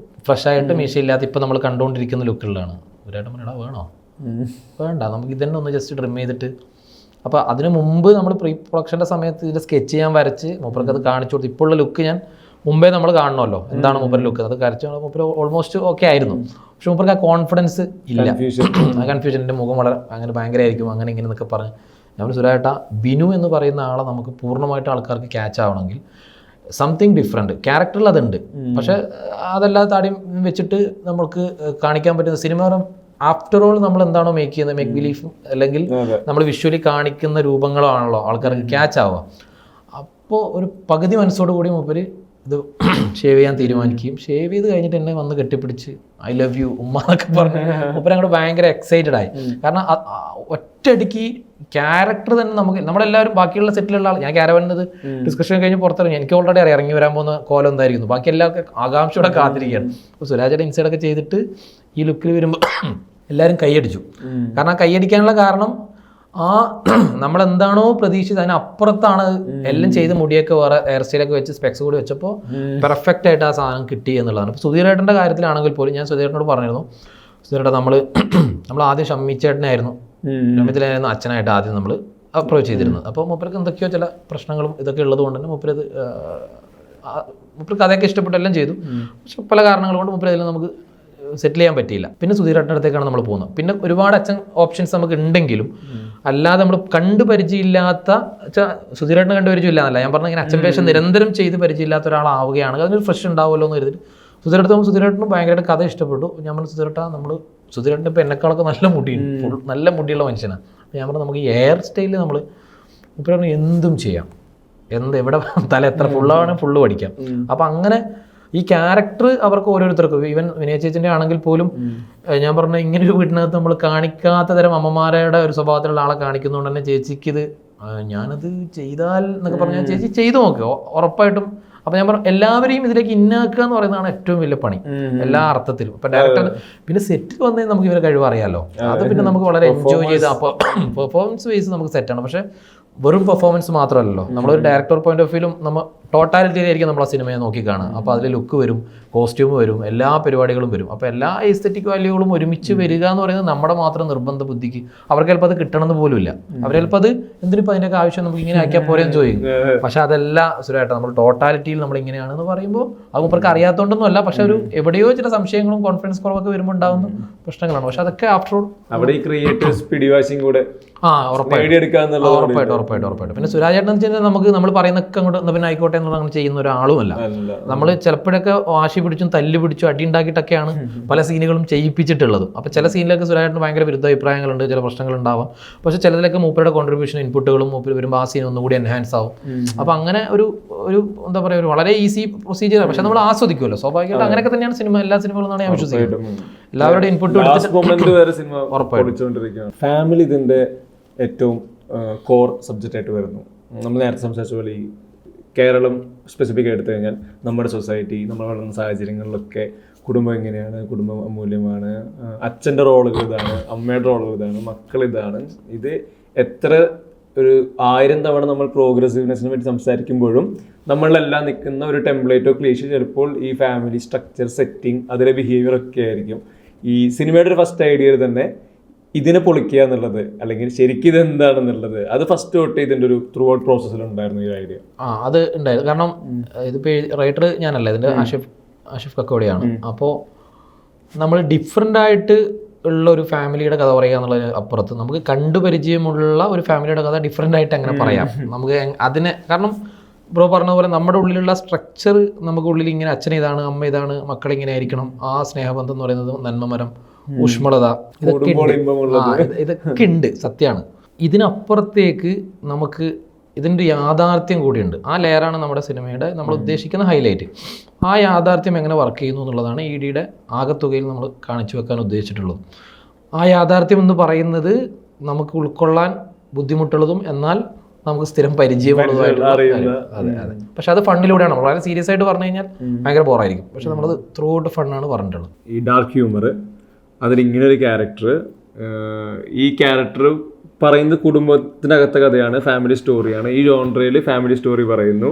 ഫ്രഷ് ആയിട്ട് മീശ ഇല്ലാത്ത ഇപ്പം നമ്മൾ കണ്ടുകൊണ്ടിരിക്കുന്ന ലുക്കുകളിലാണ്. ഒരായിട്ട് പറഞ്ഞാ വേണോ, വേണ്ട, നമുക്ക് ഇതന്നെ ഒന്ന് ജസ്റ്റ് ട്രിം ചെയ്തിട്ട്. അപ്പോൾ അതിന് മുമ്പ് നമ്മൾ പ്രീ പ്രൊഡക്ഷൻ്റെ സമയത്ത് ഇതിൻ്റെ സ്കെച്ച് ചെയ്യാൻ വരച്ച് മൂപ്പർക്ക് അത് കാണിച്ചു കൊടുത്തു. ഇപ്പോൾ ഉള്ള ലുക്ക് ഞാൻ മുമ്പേ നമ്മൾ കാണണമല്ലോ, എന്താണ് മൂപ്പർ ലുക്ക്, അത് കരച്ച് മൂപ്പർ ഓൾമോസ്റ്റ് ഓക്കെ ആയിരുന്നു. പക്ഷെ മൂപ്പർക്ക് ആ കോൺഫിഡൻസ് ഇല്ല, ആ കൺഫ്യൂഷൻ. എൻ്റെ മുഖം വളരെ അങ്ങനെ ഭയങ്കരമായിരിക്കും, അങ്ങനെ ഇങ്ങനെ എന്നൊക്കെ പറഞ്ഞ് ഞാൻ സുരായേട്ടാ, ബിനു എന്ന് പറയുന്ന ആളെ നമുക്ക് പൂർണ്ണമായിട്ട് ആൾക്കാർക്ക് ക്യാച്ച് ആവണമെങ്കിൽ സംതിങ് ഡിഫറെൻറ്റ് ക്യാരക്ടറിൽ അതുണ്ട്. പക്ഷെ അതല്ലാതെ താടി വെച്ചിട്ട് നമുക്ക് കാണിക്കാൻ പറ്റുന്ന സിനിമ ആഫ്റ്റർ ഓൾ നമ്മൾ എന്താണോ മേക്ക് ചെയ്യുന്നത്, മേക്ക് ബിലീഫ് അല്ലെങ്കിൽ നമ്മൾ വിഷ്വലി കാണിക്കുന്ന രൂപങ്ങളോ ആണല്ലോ ആൾക്കാർക്ക് ക്യാച്ച് ആവുക. അപ്പോൾ ഒരു പകുതി മനസ്സോടു കൂടി മൂപ്പര് ഇത് ഷേവ് ചെയ്യാൻ തീരുമാനിക്കുകയും ഷേവ് ചെയ്ത് കഴിഞ്ഞിട്ട് എന്നെ വന്ന് കെട്ടിപ്പിടിച്ച് ഐ ലവ് യു ഉമ്മ എന്നൊക്കെ പറഞ്ഞ് മൂപ്പര് അങ്ങോട്ട് ഭയങ്കര എക്സൈറ്റഡ് ആയി. കാരണം ഒറ്റയടിക്ക് ക്യാരക്ടർ തന്നെ നമുക്ക്, നമ്മളെല്ലാവരും ബാക്കിയുള്ള സെറ്റിലുള്ള ആൾ, ഞാൻ ക്യാരവന്നത് ഡിസ്കഷൻ കഴിഞ്ഞ് പുറത്തിറങ്ങി, എനിക്ക് ഓൾറെഡി അറിയാം ഇറങ്ങി വരാൻ പോകുന്ന കോലം എന്തായിരിക്കുന്നു. ബാക്കി എല്ലാവർക്കും ആകാംക്ഷയോടെ കാത്തിരിക്കുകയാണ്. അപ്പോൾ സുരാജയുടെ ഇൻസൈഡൊക്കെ ചെയ്തിട്ട് ഈ ലുക്കിൽ വരുമ്പോൾ എല്ലാവരും കൈയടിച്ചു. കാരണം ആ കൈയടിക്കാനുള്ള കാരണം ആ നമ്മളെന്താണോ പ്രതീക്ഷിച്ചത് അതിനപ്പുറത്താണ് എല്ലാം ചെയ്ത് മുടിയൊക്കെ വേറെ ഹെയർ സ്റ്റൈലൊക്കെ വെച്ച് സ്പെക്സ് കൂടി വെച്ചപ്പോൾ പെർഫെക്റ്റ് ആയിട്ട് ആ സാധനം കിട്ടി എന്നുള്ളതാണ്. ഇപ്പോൾ സുധീരേട്ടൻ്റെ കാര്യത്തിലാണെങ്കിൽ പോലും ഞാൻ സുധീരേട്ടനോട് പറഞ്ഞിരുന്നു, സുധീരേട്ടൻ നമ്മൾ ആദ്യം ഷമ്മിച്ചേട്ടനായിരുന്നു, ഷമ്മിച്ചിലായിരുന്നു അച്ഛനായിട്ട് ആദ്യം നമ്മൾ അപ്രോച്ച് ചെയ്തിരുന്നത്. അപ്പോൾ മൂപ്പർക്ക് എന്തൊക്കെയോ ചില പ്രശ്നങ്ങളും ഇതൊക്കെ ഉള്ളത് കൊണ്ട് തന്നെ മൂപ്പരത് മൂപ്പർക്ക് കഥയൊക്കെ ഇഷ്ടപ്പെട്ടെല്ലാം ചെയ്തു. പക്ഷെ പല കാരണങ്ങൾ കൊണ്ട് മൂപ്പര് അതിൽ നമുക്ക് സെറ്റിൽ ചെയ്യാൻ പറ്റിയില്ല. പിന്നെ സുധീരേട്ടൻ്റെ അടുത്തേക്കാണ് നമ്മൾ പോകുന്നത്. പിന്നെ ഒരുപാട് അച്ഛൻ ഓപ്ഷൻസ് നമുക്ക് ഉണ്ടെങ്കിലും അല്ലാതെ നമ്മൾ കണ്ടു പരിചയമില്ലാത്ത സുധീരേട്ടനെ കണ്ടു പരിചയമില്ല എന്നല്ല ഞാൻ പറഞ്ഞ, ഇങ്ങനെ അച്ഛൻ വേഷം നിരന്തരം ചെയ്ത് പരിചയമില്ലാത്ത ഒരാളാവുകയാണെങ്കിൽ അതിനൊരു ഫ്രഷ് ഉണ്ടാവുമല്ലോ എന്ന് കരുതിയിട്ട് സുധീരേട്ടനും ഭയങ്കരമായിട്ട് കഥ ഇഷ്ടപ്പെട്ടു. ഞാൻ പറഞ്ഞു സുധീരേട്ടൻ ഇപ്പോൾ എന്നെക്കാളൊക്കെ നല്ല മുടിയുണ്ട്, നല്ല മുടിയുള്ള മനുഷ്യനാണ്. അപ്പോൾ ഞാൻ പറഞ്ഞു നമുക്ക് ഈ ഹെയർ സ്റ്റൈലിൽ നമ്മൾ ഇപ്പോൾ പറഞ്ഞു എന്തും ചെയ്യാം, എവിടെ തല എത്ര ഫുള്ളാണ് ഫുള്ള് പഠിക്കാം. അപ്പം അങ്ങനെ ഈ ക്യാരക്ടർ അവർക്ക് ഓരോരുത്തർക്കും, ഈവൻ വിനയ ചേച്ചിൻ്റെ ആണെങ്കിൽ പോലും ഞാൻ പറഞ്ഞ ഇങ്ങനെ ഒരു വീട്ടിനകത്ത് നമ്മൾ കാണിക്കാത്ത തരം അമ്മമാരുടെ ഒരു സ്വഭാവത്തിലുള്ള ആളെ കാണിക്കുന്നതുകൊണ്ട് തന്നെ ചേച്ചിക്ക് ഇത് ഞാനത് ചെയ്താൽ എന്നൊക്കെ പറഞ്ഞാൽ ചേച്ചി ചെയ്തു നോക്കുക ഉറപ്പായിട്ടും. അപ്പം ഞാൻ പറഞ്ഞു എല്ലാവരെയും ഇതിലേക്ക് ഇന്നാക്കുക എന്ന് പറയുന്നതാണ് ഏറ്റവും വലിയ പണി എല്ലാ അർത്ഥത്തിലും. ഇപ്പം ഡയറക്ടർ പിന്നെ സെറ്റിൽ വന്നേ നമുക്ക് ഇവരെ കഴിവ് അറിയാമല്ലോ, അത് പിന്നെ നമുക്ക് വളരെ എൻജോയ് ചെയ്ത് അപ്പോൾ പെർഫോമൻസ് വൈസ് നമുക്ക് സെറ്റാണ്. പക്ഷേ വെറും പെർഫോമൻസ് മാത്രമല്ലല്ലോ, നമ്മളൊരു ഡയറക്ടർ പോയിന്റ് ഓഫ് വ്യൂലും നമ്മൾ ടോട്ടാലിറ്റിയിലായിരിക്കും നമ്മൾ ആ സിനിമയെ നോക്കി കാണുക. അപ്പോൾ അതിൽ ലുക്ക് വരും, കോസ്റ്റ്യൂം വരും, എല്ലാ പരിപാടികളും വരും. അപ്പോൾ എല്ലാ എസ്തെറ്റിക് വാല്യൂകളും ഒരുമിച്ച് വരിക എന്ന് പറയുന്നത് നമ്മുടെ മാത്രം നിർബന്ധ ബുദ്ധിക്ക് അവർക്ക് ചിലപ്പോൾ അത് കിട്ടണമെന്ന് പോലും ഇല്ല. അവർ ചിലപ്പോൾ അത് എന്തിനിപ്പോൾ അതിൻ്റെയൊക്കെ ആവശ്യം നമുക്ക് ഇങ്ങനെ ആക്കിയാൽ പോരെന്ന് ചോദിക്കും. പക്ഷെ അതല്ല സുരേട്ട, നമ്മൾ ടോട്ടാലിറ്റിയിൽ നമ്മൾ ഇങ്ങനെയാണെന്ന് പറയുമ്പോൾ അത് മൂപ്പർക്ക് അറിയാത്തതുകൊണ്ടൊന്നും അല്ല. പക്ഷെ ഒരു എവിടെയോ ചില സംശയങ്ങളും കോൺഫിഡൻസ് കുറവൊക്കെ വരുമ്പോൾ ഉണ്ടാകുന്ന പ്രശ്നങ്ങളാണ്. പക്ഷെ അതൊക്കെ ആഫ്റ്റർ ഓൾ അവിടെ ഈ ക്രിയേറ്റീവ് പിടിവാശിയും കൂടെ ഉറപ്പായിട്ടും. പിന്നെ സുരാജേട്ടൻ എന്ന് വെച്ചാൽ നമുക്ക് നമ്മൾ പറയുന്നൊക്കെ അങ്ങോട്ട് പിന്നെ ആയിക്കോട്ടെ എന്നുള്ള അങ്ങനെ ചെയ്യുന്ന ഒരാളുമല്ല. നമ്മൾ ചിലപ്പോഴൊക്കെ വാശി പിടിച്ചും തല്ല് പിടിച്ചും അടി ഉണ്ടാക്കിയിട്ടൊക്കെയാണ് പല സീനുകളും ചെയ്യിപ്പിച്ചിട്ടുള്ളത്. അപ്പോൾ ചില സീനിലൊക്കെ സുരാജേട്ടന് ഭയങ്കര വിരുദ്ധ അഭിപ്രായങ്ങളുണ്ട്, ചില പ്രശ്നങ്ങളുണ്ടാവാം. പക്ഷെ ചിലതിലൊക്കെ മൂപ്പരുടെ കോൺട്രിബ്യൂഷൻ ഇൻപുട്ടുകളും മൂപ്പർ വരുമ്പോൾ ആ സീൻ ഒന്നുകൂടി എൻഹാൻസ് ആവും. അപ്പോൾ അങ്ങനെ ഒരു എന്താ പറയുക, ഒരു വളരെ ഈസി പ്രൊസീജിയർ. പക്ഷെ നമ്മൾ ആസ്വദിക്കുമല്ലോ സ്വാഭാവികമായിട്ട്. അങ്ങനെയൊക്കെ തന്നെയാണ് സിനിമ, എല്ലാ സിനിമകളും എന്നാണ് ഞാൻ വിശ്വസിക്കുന്നത്. എല്ലാവരുടെ ഇൻപുട്ട് ഫാമിലി ഇതിന്റെ ഏറ്റവും കോർ സബ്ജക്റ്റ് ആയിട്ട് വരുന്നു. നമ്മൾ നേരത്തെ സംസാരിച്ച പോലെ ഈ കേരളം സ്പെസിഫിക് എടുത്തു കഴിഞ്ഞാൽ നമ്മുടെ സൊസൈറ്റി, നമ്മൾ വളർന്ന സാഹചര്യങ്ങളിലൊക്കെ കുടുംബം എങ്ങനെയാണ്, കുടുംബം അമൂല്യമാണ്, അച്ഛൻ്റെ റോളുകൾ ഇതാണ്, അമ്മയുടെ റോളുകൾ ഇതാണ്, മക്കൾ ഇതാണ്. ഇത് എത്ര ഒരു 1000 തവണ നമ്മൾ പ്രോഗ്രസീവ്നെസ്സിനെ പറ്റി സംസാരിക്കുമ്പോഴും നമ്മളെല്ലാം നിൽക്കുന്ന ഒരു ടെംപ്ലേറ്റോ ക്ലീഷ ചിലപ്പോൾ ഈ ഫാമിലി സ്ട്രക്ചർ, സെറ്റിംഗ്, അതിലെ ബിഹേവിയർ ഒക്കെ ആയിരിക്കും. ഈ സിനിമയുടെ ഒരു ഫസ്റ്റ് ഐഡിയയിൽ തന്നെ ഇതിനെ പൊളിക്കുക എന്നുള്ളത്, അല്ലെങ്കിൽ ശരിക്കും ഇത് എന്താണെന്നുള്ളത്, അത് ഫസ്റ്റ് തൊട്ട് ഇതിൻ്റെ ഒരു ത്രൂ ഔട്ട് പ്രോസസ്സിലുണ്ടായിരുന്നു ഈ ഐഡിയ. അത് ഉണ്ടായിരുന്നു. കാരണം ഇതിപ്പോൾ റൈറ്റർ ഞാനല്ല, ഇതിൻ്റെ ആഷിഫ് കക്കോടിയാണ്. അപ്പോൾ നമ്മൾ ഡിഫറെൻ്റ് ആയിട്ട് ഉള്ള ഒരു ഫാമിലിയുടെ കഥ പറയുക എന്നുള്ളതിന് അപ്പുറത്ത് നമുക്ക് കണ്ടുപരിചയമുള്ള ഒരു ഫാമിലിയുടെ കഥ ഡിഫറെൻ്റ് ആയിട്ട് അങ്ങനെ പറയാം. നമുക്ക് അതിനെ, കാരണം ബ്രോ പറഞ്ഞ പോലെ നമ്മുടെ ഉള്ളിലുള്ള സ്ട്രക്ചർ, നമുക്ക് ഉള്ളിൽ ഇങ്ങനെ അച്ഛൻ ഇതാണ്, അമ്മ ഇതാണ്, മക്കളിങ്ങനെ ആയിരിക്കണം, ആ സ്നേഹബന്ധം എന്ന് പറയുന്നത് നന്മമരം, ഊഷ്മളത, ഇതൊക്കെ ഉണ്ട്, സത്യമാണ്. ഇതിനപ്പുറത്തേക്ക് നമുക്ക് ഇതിൻ്റെ യാഥാർത്ഥ്യം കൂടിയുണ്ട്. ആ ലെയറാണ് നമ്മുടെ സിനിമയുടെ നമ്മൾ ഉദ്ദേശിക്കുന്ന ഹൈലൈറ്റ്. ആ യാഥാർത്ഥ്യം എങ്ങനെ വർക്ക് ചെയ്യുന്നു എന്നുള്ളതാണ് ഇഡിയുടെ ആകത്തുകയിൽ നമ്മൾ കാണിച്ചു വെക്കാൻ ഉദ്ദേശിച്ചിട്ടുള്ളത്. ആ യാഥാർത്ഥ്യം എന്ന് പറയുന്നത് നമുക്ക് ഉൾക്കൊള്ളാൻ ബുദ്ധിമുട്ടുള്ളതും എന്നാൽ നമുക്ക് സ്ഥിരം പരിചയമുള്ളതുമായിട്ടുള്ള. അതെ. പക്ഷെ അത് ഫണ്ണിലൂടെയാണ്. വളരെ സീരിയസ് ആയിട്ട് പറഞ്ഞു കഴിഞ്ഞാൽ ഭയങ്കര ബോറായിരിക്കും. പക്ഷെ നമ്മളത് ത്രൂ ഔട്ട് ഫണ്ണാണ് പറഞ്ഞിട്ടുള്ളത്. ഈ ഡാർക്ക് ഹ്യൂമർ, അതിലിങ്ങനൊരു ക്യാരക്ടർ, ഈ ക്യാരക്ടർ പറയുന്നത് കുടുംബത്തിനകത്തെ കഥയാണ്, ഫാമിലി സ്റ്റോറിയാണ്. ഈ ജോൺറയിൽ ഫാമിലി സ്റ്റോറി പറയുന്നു.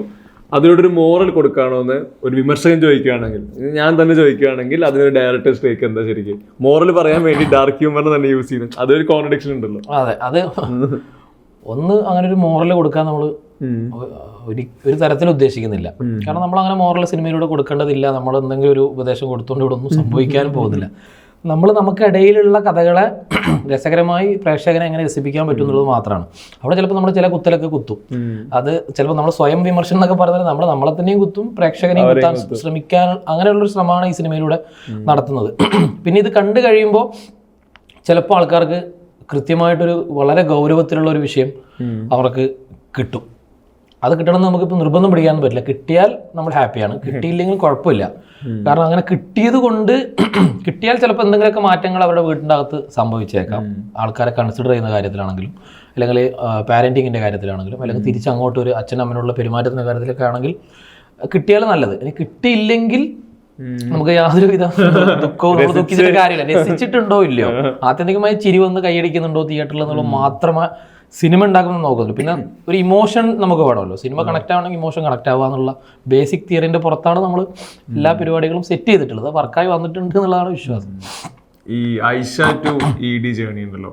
അതിലൂടെ മോറൽ കൊടുക്കുകയാണോ എന്ന് ഒരു വിമർശകൻ ചോദിക്കുകയാണെങ്കിൽ, ഞാൻ തന്നെ ചോദിക്കുകയാണെങ്കിൽ അതിനൊരു ഡയറക്ടർ സ്റ്റേക്ക് എന്താ ശരിക്കും? മോറൽ പറയാൻ വേണ്ടി ഡാർക്ക് ഹ്യൂമറിനെ തന്നെ യൂസ് ചെയ്യുന്നത്, അതൊരു കോൺട്രഡിക്ഷൻ ഉണ്ടല്ലോ. അതെ, അത് ഒന്ന് അങ്ങനെ ഒരു മോറൽ കൊടുക്കാൻ നമ്മൾ ഒരു തരത്തിൽ ഉദ്ദേശിക്കുന്നില്ല. കാരണം നമ്മൾ അങ്ങനെ മോറൽ സിനിമയിലൂടെ കൊടുക്കേണ്ടതില്ല. നമ്മൾ എന്തെങ്കിലും ഒരു ഉപദേശം കൊടുത്തുകൊണ്ട് ഇവിടെ ഒന്നും സംഭവിക്കാനും പോകുന്നില്ല. നമ്മൾ നമുക്കിടയിലുള്ള കഥകളെ രസകരമായി പ്രേക്ഷകനെ എങ്ങനെ രസിപ്പിക്കാൻ പറ്റും എന്നുള്ളത് മാത്രമാണ്. അവിടെ ചിലപ്പോൾ നമ്മൾ ചില കുത്തലൊക്കെ കുത്തും. അത് ചിലപ്പോൾ നമ്മൾ സ്വയം വിമർശനം എന്നൊക്കെ പറഞ്ഞാൽ നമ്മളെ തന്നെയും കുത്തും, പ്രേക്ഷകനെയും കുത്താൻ ശ്രമിക്കാൻ, അങ്ങനെയുള്ളൊരു ശ്രമമാണ് ഈ സിനിമയിലൂടെ നടത്തുന്നത്. പിന്നെ ഇത് കണ്ടു കഴിയുമ്പോൾ ചിലപ്പോൾ ആൾക്കാർക്ക് കൃത്യമായിട്ടൊരു വളരെ ഗൗരവത്തിലുള്ള ഒരു വിഷയം അവർക്ക് കിട്ടും. അത് കിട്ടണമെന്ന് നമുക്കിപ്പോൾ നിർബന്ധം പിടിക്കാനൊന്നും പറ്റില്ല. കിട്ടിയാൽ നമ്മൾ ഹാപ്പിയാണ്, കിട്ടിയില്ലെങ്കിൽ കുഴപ്പമില്ല. കാരണം അങ്ങനെ കിട്ടിയത് കൊണ്ട് കിട്ടിയാൽ ചിലപ്പോൾ എന്തെങ്കിലുമൊക്കെ മാറ്റങ്ങൾ അവരുടെ വീട്ടിൻ്റെ അകത്ത് സംഭവിച്ചേക്കാം. ആൾക്കാരെ കൺസിഡർ ചെയ്യുന്ന കാര്യത്തിലാണെങ്കിലും, അല്ലെങ്കിൽ പാരൻറ്റിങ്ങിൻ്റെ കാര്യത്തിലാണെങ്കിലും, അല്ലെങ്കിൽ തിരിച്ചങ്ങോട്ട് ഒരു അച്ഛനമ്മനുള്ള പെരുമാറ്റത്തിൻ്റെ കാര്യത്തിലൊക്കെ ആണെങ്കിൽ കിട്ടിയാൽ നല്ലത്. ഇനി കിട്ടിയില്ലെങ്കിൽ നമുക്ക് യാതൊരുവിധ ദുഃഖവും നമ്മൾ ദുഃഖിച്ചിട്ട് കാര്യമില്ല. രസിച്ചിട്ടുണ്ടോ ഇല്ലയോ, ആത്യന്തികമായി ചിരി വന്ന് കൈയടിക്കുന്നുണ്ടോ തിയേറ്ററിൽ എന്നുള്ളത് മാത്രമേ സിനിമ ഉണ്ടാക്കുന്നത് നോക്കുന്നുള്ളൂ. പിന്നെ ഒരു ഇമോഷൻ നമുക്ക് വേണമല്ലോ. സിനിമ കണക്ട് ആവണമെങ്കിൽ ഇമോഷൻ കണക്ട് ആവുക എന്നുള്ള ബേസിക് തിയറിൻ്റെ പുറത്താണ് നമ്മൾ എല്ലാ പരിപാടികളും സെറ്റ് ചെയ്തിട്ടുള്ളത്. വർക്കായി വന്നിട്ടുണ്ട് എന്നുള്ളതാണ് വിശ്വാസം. ഈ ഐഷ ടു ഇഡി ജേർണി ഉണ്ടല്ലോ,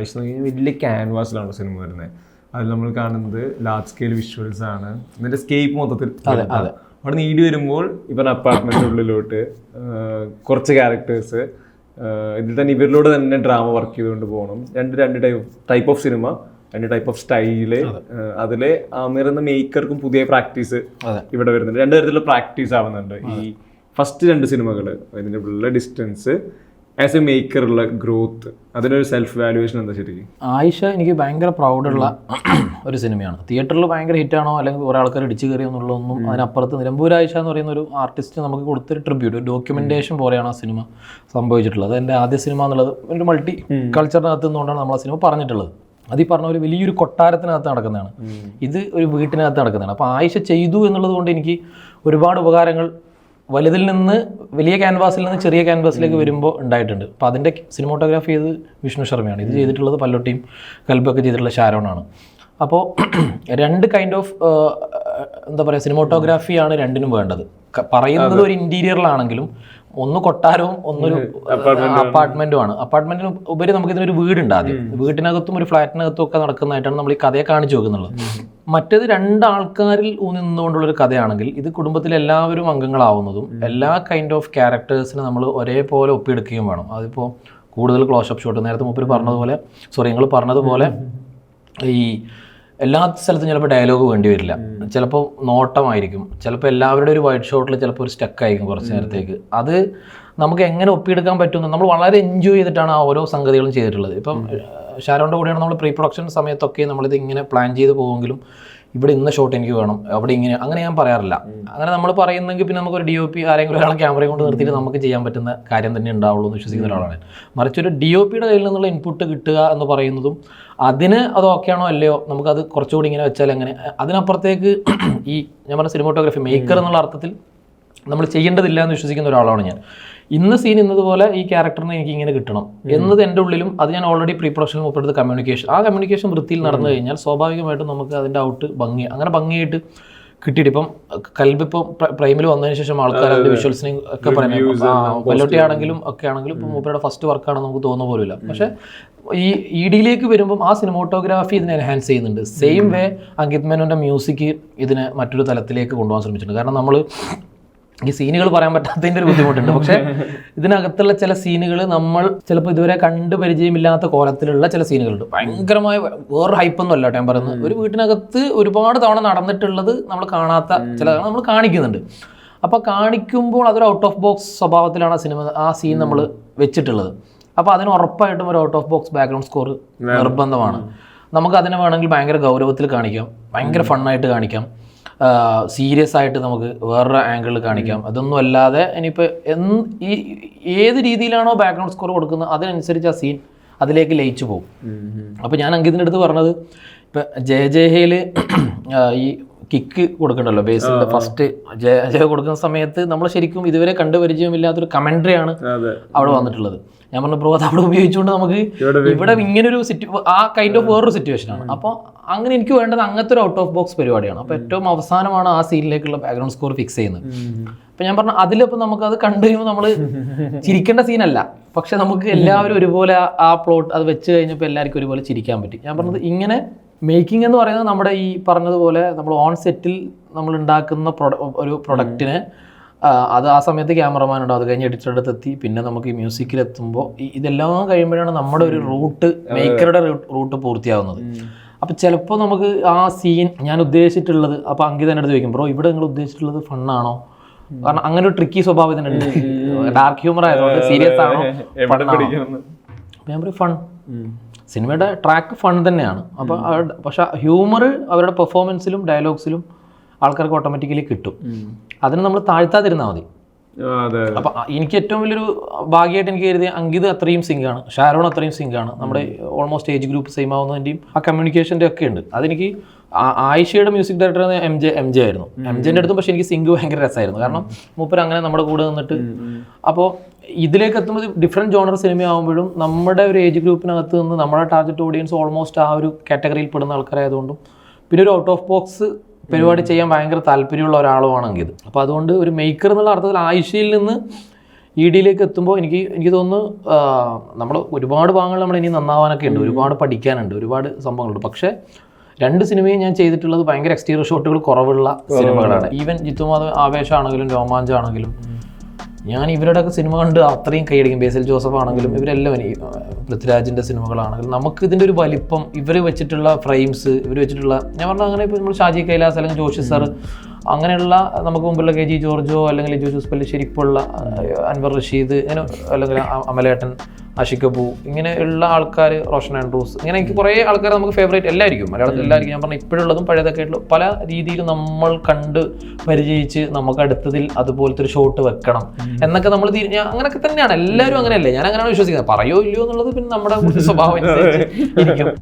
ഐഷ വലിയ ക്യാൻവാസിലാണ് സിനിമ വരുന്നത്. അതിൽ നമ്മൾ കാണുന്നത് ലാർജ് സ്കെയിൽ വിഷ്വൽസ് ആണ്, എന്നിട്ട് സ്കേപ്പ് മൊത്തത്തിൽ അവിടെ നീടി വരുമ്പോൾ ഇവർ അപ്പാർട്ട്മെന്റിന്റെ ഉള്ളിലോട്ട് കുറച്ച് ക്യാരക്ടേഴ്സ്, ഇതിൽ തന്നെ ഇവരിലൂടെ തന്നെ ഡ്രാമ വർക്ക് ചെയ്തുകൊണ്ട് പോകണം. രണ്ട് ടൈപ്പ് ഓഫ് സിനിമ, രണ്ട് ടൈപ്പ് ഓഫ് സ്റ്റൈല്. അതിലെ ആമിർ എന്ന മേക്കർക്കും പുതിയ പ്രാക്ടീസ് ഇവിടെ വരുന്നുണ്ട്. രണ്ട് തരത്തിലുള്ള പ്രാക്ടീസ് ആവുന്നുണ്ട് ഈ ഫസ്റ്റ് 2 സിനിമകൾ. ഇതിൻ്റെ ഉള്ള ഡിസ്റ്റൻസ്, ആസ് എ മേക്കറുള്ള ഗ്രോത്ത്, അതിനൊരു സെൽഫ് വാല്യുവേഷൻ എന്താ ശരിക്കും? ആയിഷ എനിക്ക് ഭയങ്കര പ്രൗഡുള്ള ഒരു സിനിമയാണ്. തിയേറ്ററിൽ ഭയങ്കര ഹിറ്റാണോ അല്ലെങ്കിൽ കുറേ ആൾക്കാർ ഇടിച്ചു കയറിയോ എന്നുള്ളതൊന്നും അതിനപ്പുറത്ത് നിലമ്പൂർ ആയിഷ എന്ന് പറയുന്ന ഒരു ആർട്ടിസ്റ്റ് നമുക്ക് കൊടുത്തൊരു ട്രിബ്യൂട്ട്, ഒരു ഡോക്യുമെന്റേഷൻ പോലെയാണ് ആ സിനിമ സംഭവിച്ചിട്ടുള്ളത്. എൻ്റെ ആദ്യ സിനിമ എന്നുള്ളത് ഒരു മൾട്ടി കൾച്ചറിനകത്ത് നിന്നുകൊണ്ടാണ് നമ്മൾ ആ സിനിമ പറഞ്ഞിട്ടുള്ളത്. അത് ഈ പറഞ്ഞ ഒരു വലിയൊരു കൊട്ടാരത്തിനകത്ത് നടക്കുന്നതാണ്, ഇത് ഒരു വീട്ടിനകത്ത് നടക്കുന്നതാണ്. അപ്പോൾ ആയിഷ ചെയ്തു എന്നുള്ളത് കൊണ്ട് എനിക്ക് ഒരുപാട് ഉപകാരങ്ങൾ വലുതിൽ നിന്ന് വലിയ ക്യാൻവാസിൽ നിന്ന് ചെറിയ ക്യാൻവാസിലേക്ക് വരുമ്പോൾ ഉണ്ടായിട്ടുണ്ട്. അപ്പോൾ അതിൻ്റെ സിനിമോട്ടോഗ്രാഫി ചെയ്ത് വിഷ്ണു ശർമ്മയാണ്, ഇത് ചെയ്തിട്ടുള്ളത് പല്ലോട്ടിയും കൽബൊക്കെ ചെയ്തിട്ടുള്ള ഷാരോണാണ്. അപ്പോൾ 2 കൈൻഡ് ഓഫ് എന്താ പറയുക സിനിമോട്ടോഗ്രാഫിയാണ് രണ്ടിനും വേണ്ടത്. പറയുന്നത് ഒരു ഇൻറ്റീരിയറിലാണെങ്കിലും ഒന്ന് കൊട്ടാരവും ഒന്നൊരു അപ്പാർട്ട്മെന്റുമാണ്. അപ്പാർട്ട്മെന്റിന് ഉപരി നമുക്ക് ഇതിനൊരു വീടുണ്ട്. ആദ്യം വീട്ടിനകത്തും ഒരു ഫ്ലാറ്റിനകത്തും ഒക്കെ നടക്കുന്നതായിട്ടാണ് നമ്മൾ ഈ കഥയെ കാണിച്ചു വെക്കുന്നുള്ളത്. മറ്റേത് 2 ആൾക്കാരിൽ നിന്നുകൊണ്ടുള്ളൊരു കഥയാണെങ്കിൽ ഇത് കുടുംബത്തിലെ എല്ലാവരും അംഗങ്ങളാവുന്നതും എല്ലാ കൈൻഡ് ഓഫ് ക്യാരക്ടേഴ്സിനെ നമ്മൾ ഒരേപോലെ ഒപ്പിയെടുക്കുകയും വേണം. അതിപ്പോൾ കൂടുതൽ ക്ലോഷപ്പ് ഷോട്ട്, നേരത്തെ മൂപ്പര് പറഞ്ഞതുപോലെ, നിങ്ങൾ പറഞ്ഞതുപോലെ ഈ എല്ലാ സ്ഥലത്തും ചിലപ്പോൾ ഡയലോഗ് വേണ്ടി വരില്ല, ചിലപ്പോൾ നോട്ടമായിരിക്കും, ചിലപ്പോൾ എല്ലാവരുടെ ഒരു വൈഡ് ഷോട്ടിൽ ചിലപ്പോൾ ഒരു സ്റ്റക്കായിരിക്കും കുറച്ച് നേരത്തേക്ക്. അത് നമുക്ക് എങ്ങനെ ഒപ്പിയെടുക്കാൻ പറ്റുമെന്ന് നമ്മൾ വളരെ എൻജോയ് ചെയ്തിട്ടാണ് ആ ഓരോ സംഗതികളും ചെയ്തിട്ടുള്ളത്. ഇപ്പം ഷാരോണിൻ്റെ കൂടെയാണ് നമ്മൾ പ്രീ പ്രൊഡക്ഷൻ സമയത്തൊക്കെ നമ്മളിത് ഇങ്ങനെ പ്ലാൻ ചെയ്ത് പോകുമെങ്കിലും ഇവിടെ ഇന്ന ഷോട്ട് എനിക്ക് വേണം, അവിടെ ഇങ്ങനെ, അങ്ങനെ ഞാൻ പറയാറില്ല. അങ്ങനെ നമ്മൾ പറയുന്നെങ്കിൽ പിന്നെ നമുക്കൊരു DOP ആരെങ്കിലും ഒരാളെ ക്യാമറയും കൊണ്ട് നിർത്തിയിട്ട് നമുക്ക് ചെയ്യാൻ പറ്റുന്ന കാര്യം തന്നെ ഉണ്ടാവുള്ളൂ എന്ന് വിശ്വസിക്കുന്ന ഒരാളാണ്. മറിച്ച് ഒരു DOPയുടെ കയ്യിൽ നിന്നുള്ള ഇൻപുട്ട് കിട്ടുക എന്ന് പറയുന്നതും അതിന് അത് ഓക്കെയാണോ അല്ലയോ, നമുക്കത് കുറച്ചുകൂടി ഇങ്ങനെ വെച്ചാൽ എങ്ങനെ, അതിനപ്പുറത്തേക്ക് ഈ ഞാൻ പറഞ്ഞ സിനിമോട്ടോഗ്രാഫി മേക്കർ എന്നുള്ള അർത്ഥത്തിൽ നമ്മൾ ചെയ്യേണ്ടതില്ല എന്ന് വിശ്വസിക്കുന്ന ഒരാളാണ് ഞാൻ. ഇന്ന് സീൻ ഇന്നതുപോലെ ഈ ക്യാരക്ടറിനെ എനിക്ക് ഇങ്ങനെ കിട്ടണം എന്നത് എൻ്റെ ഉള്ളിലും, അത് ഞാൻ ഓൾറെഡി പ്രീ പ്രൊഡക്ഷനിൽ മുപ്പെടുത്ത കമ്മ്യൂണിക്കേഷൻ, ആ കമ്മ്യൂണിക്കേഷൻ വൃത്തിയിൽ നടന്നു കഴിഞ്ഞാൽ സ്വാഭാവികമായിട്ടും നമുക്ക് അതിൻ്റെ ഔട്ട് ഭംഗിയായിട്ട് കിട്ടിയിട്ട്. ഇപ്പം കൽബ് ഇപ്പോൾ പ്രൈമിൽ വന്നതിന് ശേഷം ആൾക്കാർ അതിൻ്റെ വിഷ്വൽസിനെയും ഒക്കെ പറയുന്നത് പല്ലോട്ടി ആണെങ്കിലും ഇപ്പം മൂപ്പരുടെ ഫസ്റ്റ് വർക്കാണെന്ന് നമുക്ക് തോന്നുന്ന പോലുമില്ല. പക്ഷേ ഈ ED-യിലേക്ക് വരുമ്പം ആ സിനിമോട്ടോഗ്രാഫി ഇതിനെ എൻഹാൻസ് ചെയ്യുന്നുണ്ട്. സെയിം വേ അങ്കിത് മേനോൻ്റെ മ്യൂസിക് ഇതിനെ മറ്റൊരു തലത്തിലേക്ക് കൊണ്ടുപോകാൻ ശ്രമിച്ചിട്ടുണ്ട്. കാരണം നമ്മൾ ഈ സീനുകൾ പറയാൻ പറ്റാത്തതിൻ്റെ ഒരു ബുദ്ധിമുട്ടുണ്ട്. പക്ഷേ ഇതിനകത്തുള്ള ചില സീനുകൾ നമ്മൾ ചിലപ്പോൾ ഇതുവരെ കണ്ട് പരിചയമില്ലാത്ത കോലത്തിലുള്ള ചില സീനുകളുണ്ട്. ഭയങ്കരമായ വേറൊരു ഹൈപ്പൊന്നും അല്ല ഞാൻ പറയുന്നത്. ഒരു വീട്ടിനകത്ത് ഒരുപാട് തവണ നടന്നിട്ടുള്ളത് നമ്മൾ കാണാത്ത ചിലതാണ് നമ്മൾ കാണിക്കുന്നുണ്ട്. അപ്പോൾ കാണിക്കുമ്പോൾ അതൊരു ഔട്ട് ഓഫ് ബോക്സ് സ്വഭാവത്തിലാണ് ആ സീൻ നമ്മൾ വെച്ചിട്ടുള്ളത്. അപ്പോൾ അതിന് ഉറപ്പായിട്ടും ഒരു out of box background score നിർബന്ധമാണ്. നമുക്ക് അതിനെ വേണമെങ്കിൽ ഭയങ്കര ഗൗരവത്തിൽ കാണിക്കാം, ഭയങ്കര ഫണ്ണായിട്ട് കാണിക്കാം, സീരിയസ് ആയിട്ട് നമുക്ക് വേറൊരു ആംഗിളിൽ കാണിക്കാം. അതൊന്നും അല്ലാതെ ഇനിയിപ്പോൾ ഏത് രീതിയിലാണോ ബാക്ക്ഗ്രൗണ്ട് സ്കോർ കൊടുക്കുന്നത് അതിനനുസരിച്ച് ആ സീൻ അതിലേക്ക് ലയിച്ചു പോകും. അപ്പോൾ ഞാൻ അങ്കിതിൻ്റെ അടുത്ത് പറഞ്ഞത്, ഇപ്പം ജയജയയിൽ ഈ കിക്ക് കൊടുക്കണ്ടല്ലോ ബേസിൻ്റെ ഫസ്റ്റ് ജയ കൊടുക്കുന്ന സമയത്ത് നമ്മൾ ശരിക്കും ഇതുവരെ കണ്ടു പരിചയമില്ലാത്തൊരു കമൻട്രിയാണ് അവിടെ വന്നിട്ടുള്ളത്. ഞാൻ പറഞ്ഞ ബ്രോ അത് അവിടെ ഉപയോഗിച്ചുകൊണ്ട് നമുക്ക് ഇവിടെ ഇങ്ങനൊരു ആ കൈൻഡ് ഓഫ് വേറൊരു സിറ്റുവേഷനാണ്. അപ്പോൾ അങ്ങനെ എനിക്ക് വേണ്ടത് അങ്ങനത്തെ ഒരു ഔട്ട് ഓഫ് ബോക്സ് പരിപാടിയാണ്. അപ്പോൾ ഏറ്റവും അവസാനമാണ് ആ സീനിലേക്കുള്ള ബാക്ക്ഗ്രൗണ്ട് സ്കോർ ഫിക്സ് ചെയ്യുന്നത്. അപ്പം ഞാൻ പറഞ്ഞു അതിലിപ്പോൾ നമുക്ക് അത് കണ്ടു കഴിയുമ്പോൾ നമ്മൾ ചിരിക്കേണ്ട സീനല്ല, പക്ഷെ നമുക്ക് എല്ലാവരും ഒരുപോലെ ആ പ്ലോട്ട് അത് വെച്ച് കഴിഞ്ഞപ്പോൾ എല്ലാവർക്കും ഒരുപോലെ ചിരിക്കാൻ പറ്റി. ഞാൻ പറഞ്ഞത് ഇങ്ങനെ മേക്കിംഗ് എന്ന് പറയുന്നത് നമ്മുടെ ഈ പറഞ്ഞതുപോലെ നമ്മൾ ഓൺ സെറ്റിൽ നമ്മൾ ഉണ്ടാക്കുന്ന ഒരു പ്രൊഡക്റ്റിന് അത് ആ സമയത്ത് ക്യാമറമാൻ ഉണ്ടാവും, അത് കഴിഞ്ഞ് എഡിറ്ററുടെ അടുത്തെത്തി, പിന്നെ നമുക്ക് ഈ മ്യൂസിക്കിലെത്തുമ്പോൾ ഇതെല്ലാം കഴിയുമ്പോഴാണ് നമ്മുടെ ഒരു റൂട്ട് മേക്കറുടെ റൂട്ട് പൂർത്തിയാവുന്നത്. അപ്പം ചിലപ്പോൾ നമുക്ക് ആ സീൻ ഞാൻ ഉദ്ദേശിച്ചിട്ടുള്ളത്, അപ്പോൾ അങ്കിതൻ്റെ അടുത്ത് ചോദിക്കും ബ്രോ ഇവിടെ നിങ്ങൾ ഉദ്ദേശിച്ചിട്ടുള്ളത് ഫണ്ണാണോ, കാരണം അങ്ങനെ ഒരു ട്രിക്കി സ്വഭാവം ഇതിനുണ്ട്, ഡാർക്ക് ഹ്യൂമർ ആയതുകൊണ്ട് സീരിയസ് ആണോ ഫണ്ണാണോ. അപ്പം ഞാൻ പറയും ഫൺ, സിനിമയുടെ ട്രാക്ക് ഫൺ തന്നെയാണ്. അപ്പോൾ പക്ഷെ ഹ്യൂമർ അവരുടെ പെർഫോമൻസിലും ഡയലോഗ്സിലും ആൾക്കാർക്ക് ഓട്ടോമാറ്റിക്കലി കിട്ടും. അതിന് നമ്മൾ താഴ്ത്താതിരുന്നാൽ മതി. അപ്പം എനിക്ക് ഏറ്റവും വലിയൊരു ഭാഗ്യമായിട്ട് എനിക്ക് കരുതിയ അങ്കിത് അത്രയും സിങ്കാണ്, ഷാരോൺ അത്രയും സിങ്കാണ്, നമ്മുടെ ഓൾമോസ്റ്റ് ഏജ് ഗ്രൂപ്പ് സെയിം ആവുന്നതിൻ്റെയും ആ കമ്മ്യൂണിക്കേഷൻ്റെ ഒക്കെ ഉണ്ട്. അതെനിക്ക് ആയിഷയുടെ മ്യൂസിക് ഡയറക്ടർ എം ജെ ആയിരുന്നു. എംജെൻ്റെ അടുത്തും പക്ഷേ എനിക്ക് സിങ്ക് ഭയങ്കര രസമായിരുന്നു, കാരണം മൂപ്പർ അങ്ങനെ നമ്മുടെ കൂടെ നിന്നിട്ട്. അപ്പോൾ ഇതിലേക്ക് എത്തുമ്പോൾ ഡിഫറെൻറ്റ് ജോണർ സിനിമയാകുമ്പോഴും നമ്മുടെ ഒരു ഏജ് ഗ്രൂപ്പിനകത്ത് നിന്ന് നമ്മുടെ ടാർഗറ്റ് ഓഡിയൻസ് ഓൾമോസ്റ്റ് ആ ഒരു കാറ്റഗറിയിൽ പെടുന്ന ആൾക്കാരായതുകൊണ്ടും പിന്നെ ഒരു ഔട്ട് ഓഫ് ബോക്സ് പരിപാടി ചെയ്യാൻ ഭയങ്കര താല്പര്യമുള്ള ഒരാളുമാണെങ്കിൽ. അപ്പോൾ അതുകൊണ്ട് ഒരു മേക്കർ എന്നുള്ള അർത്ഥത്തിൽ ആയിഷയിൽ നിന്ന് ED-യിലേക്ക് എത്തുമ്പോൾ എനിക്ക് തോന്നുന്നു നമ്മൾ ഒരുപാട് ഭാഗങ്ങൾ നമ്മൾ ഇനി നന്നാവാനൊക്കെ ഉണ്ട്, ഒരുപാട് പഠിക്കാനുണ്ട്, ഒരുപാട് സംഭവങ്ങളുണ്ട്. പക്ഷേ 2 സിനിമയും ഞാൻ ചെയ്തിട്ടുള്ളത് ഭയങ്കര എക്സ്റ്റീരിയർ ഷോട്ടുകൾ കുറവുള്ള സിനിമകളാണ്. ഈവൻ ജിത്തുമാധവ് ആവേശമാണെങ്കിലും രോമാഞ്ചാണെങ്കിലും ഞാൻ ഇവരുടെയൊക്കെ സിനിമ കണ്ട് അത്രയും കൈയടിക്കും. ബേസിൽ ജോസഫ് ആണെങ്കിലും ഇവരെല്ലാം പൃഥ്വിരാജിൻ്റെ സിനിമകളാണെങ്കിലും നമുക്ക് ഇതിൻ്റെ ഒരു വലിപ്പം, ഇവർ വെച്ചിട്ടുള്ള ഫ്രെയിംസ്, ഇവർ വെച്ചിട്ടുള്ള ഞാൻ പറഞ്ഞാൽ അങ്ങനെ ഇപ്പോൾ നമ്മൾ ഷാജി കൈലാസ് അല്ലെങ്കിൽ ജോഷി സാർ അങ്ങനെയുള്ള നമുക്ക് മുമ്പുള്ള KG ജോർജോ അല്ലെങ്കിൽ ജോസഫ് പല്ലിശ്ശേരി ഇപ്പോൾ ഉള്ള അൻവർ റഷീദ് അങ്ങനെ അല്ലെങ്കിൽ അമലേട്ടൻ, ആഷിഖ് കപൂർ, ഇങ്ങനെയുള്ള ആൾക്കാർ, റോഷൻ ആൻഡ്രൂസ്, ഇങ്ങനെ എനിക്ക് കുറേ ആൾക്കാർ നമുക്ക് ഫേവറേറ്റ് എല്ലായിരിക്കും, മലയാളത്തിൽ എല്ലാവർക്കും. ഞാൻ പറഞ്ഞ ഇപ്പോഴുള്ളതും പഴയതൊക്കെ ആയിട്ടുള്ള പല രീതിയിൽ നമ്മൾ കണ്ട് പരിചയിച്ച് നമുക്ക് അടുത്തതിൽ അതുപോലത്തെ ഒരു ഷോട്ട് വെക്കണം എന്നൊക്കെ നമ്മൾ അങ്ങനെയൊക്കെ തന്നെയാണ് എല്ലാവരും അങ്ങനെയല്ലേ. ഞാൻ അങ്ങനെയാണ് വിശ്വസിക്കുന്നത്. പറയോ ഇല്ലയോ എന്നുള്ളത് പിന്നെ നമ്മുടെ സ്വഭാവം അനുസരിച്ച് ഇരിക്കും.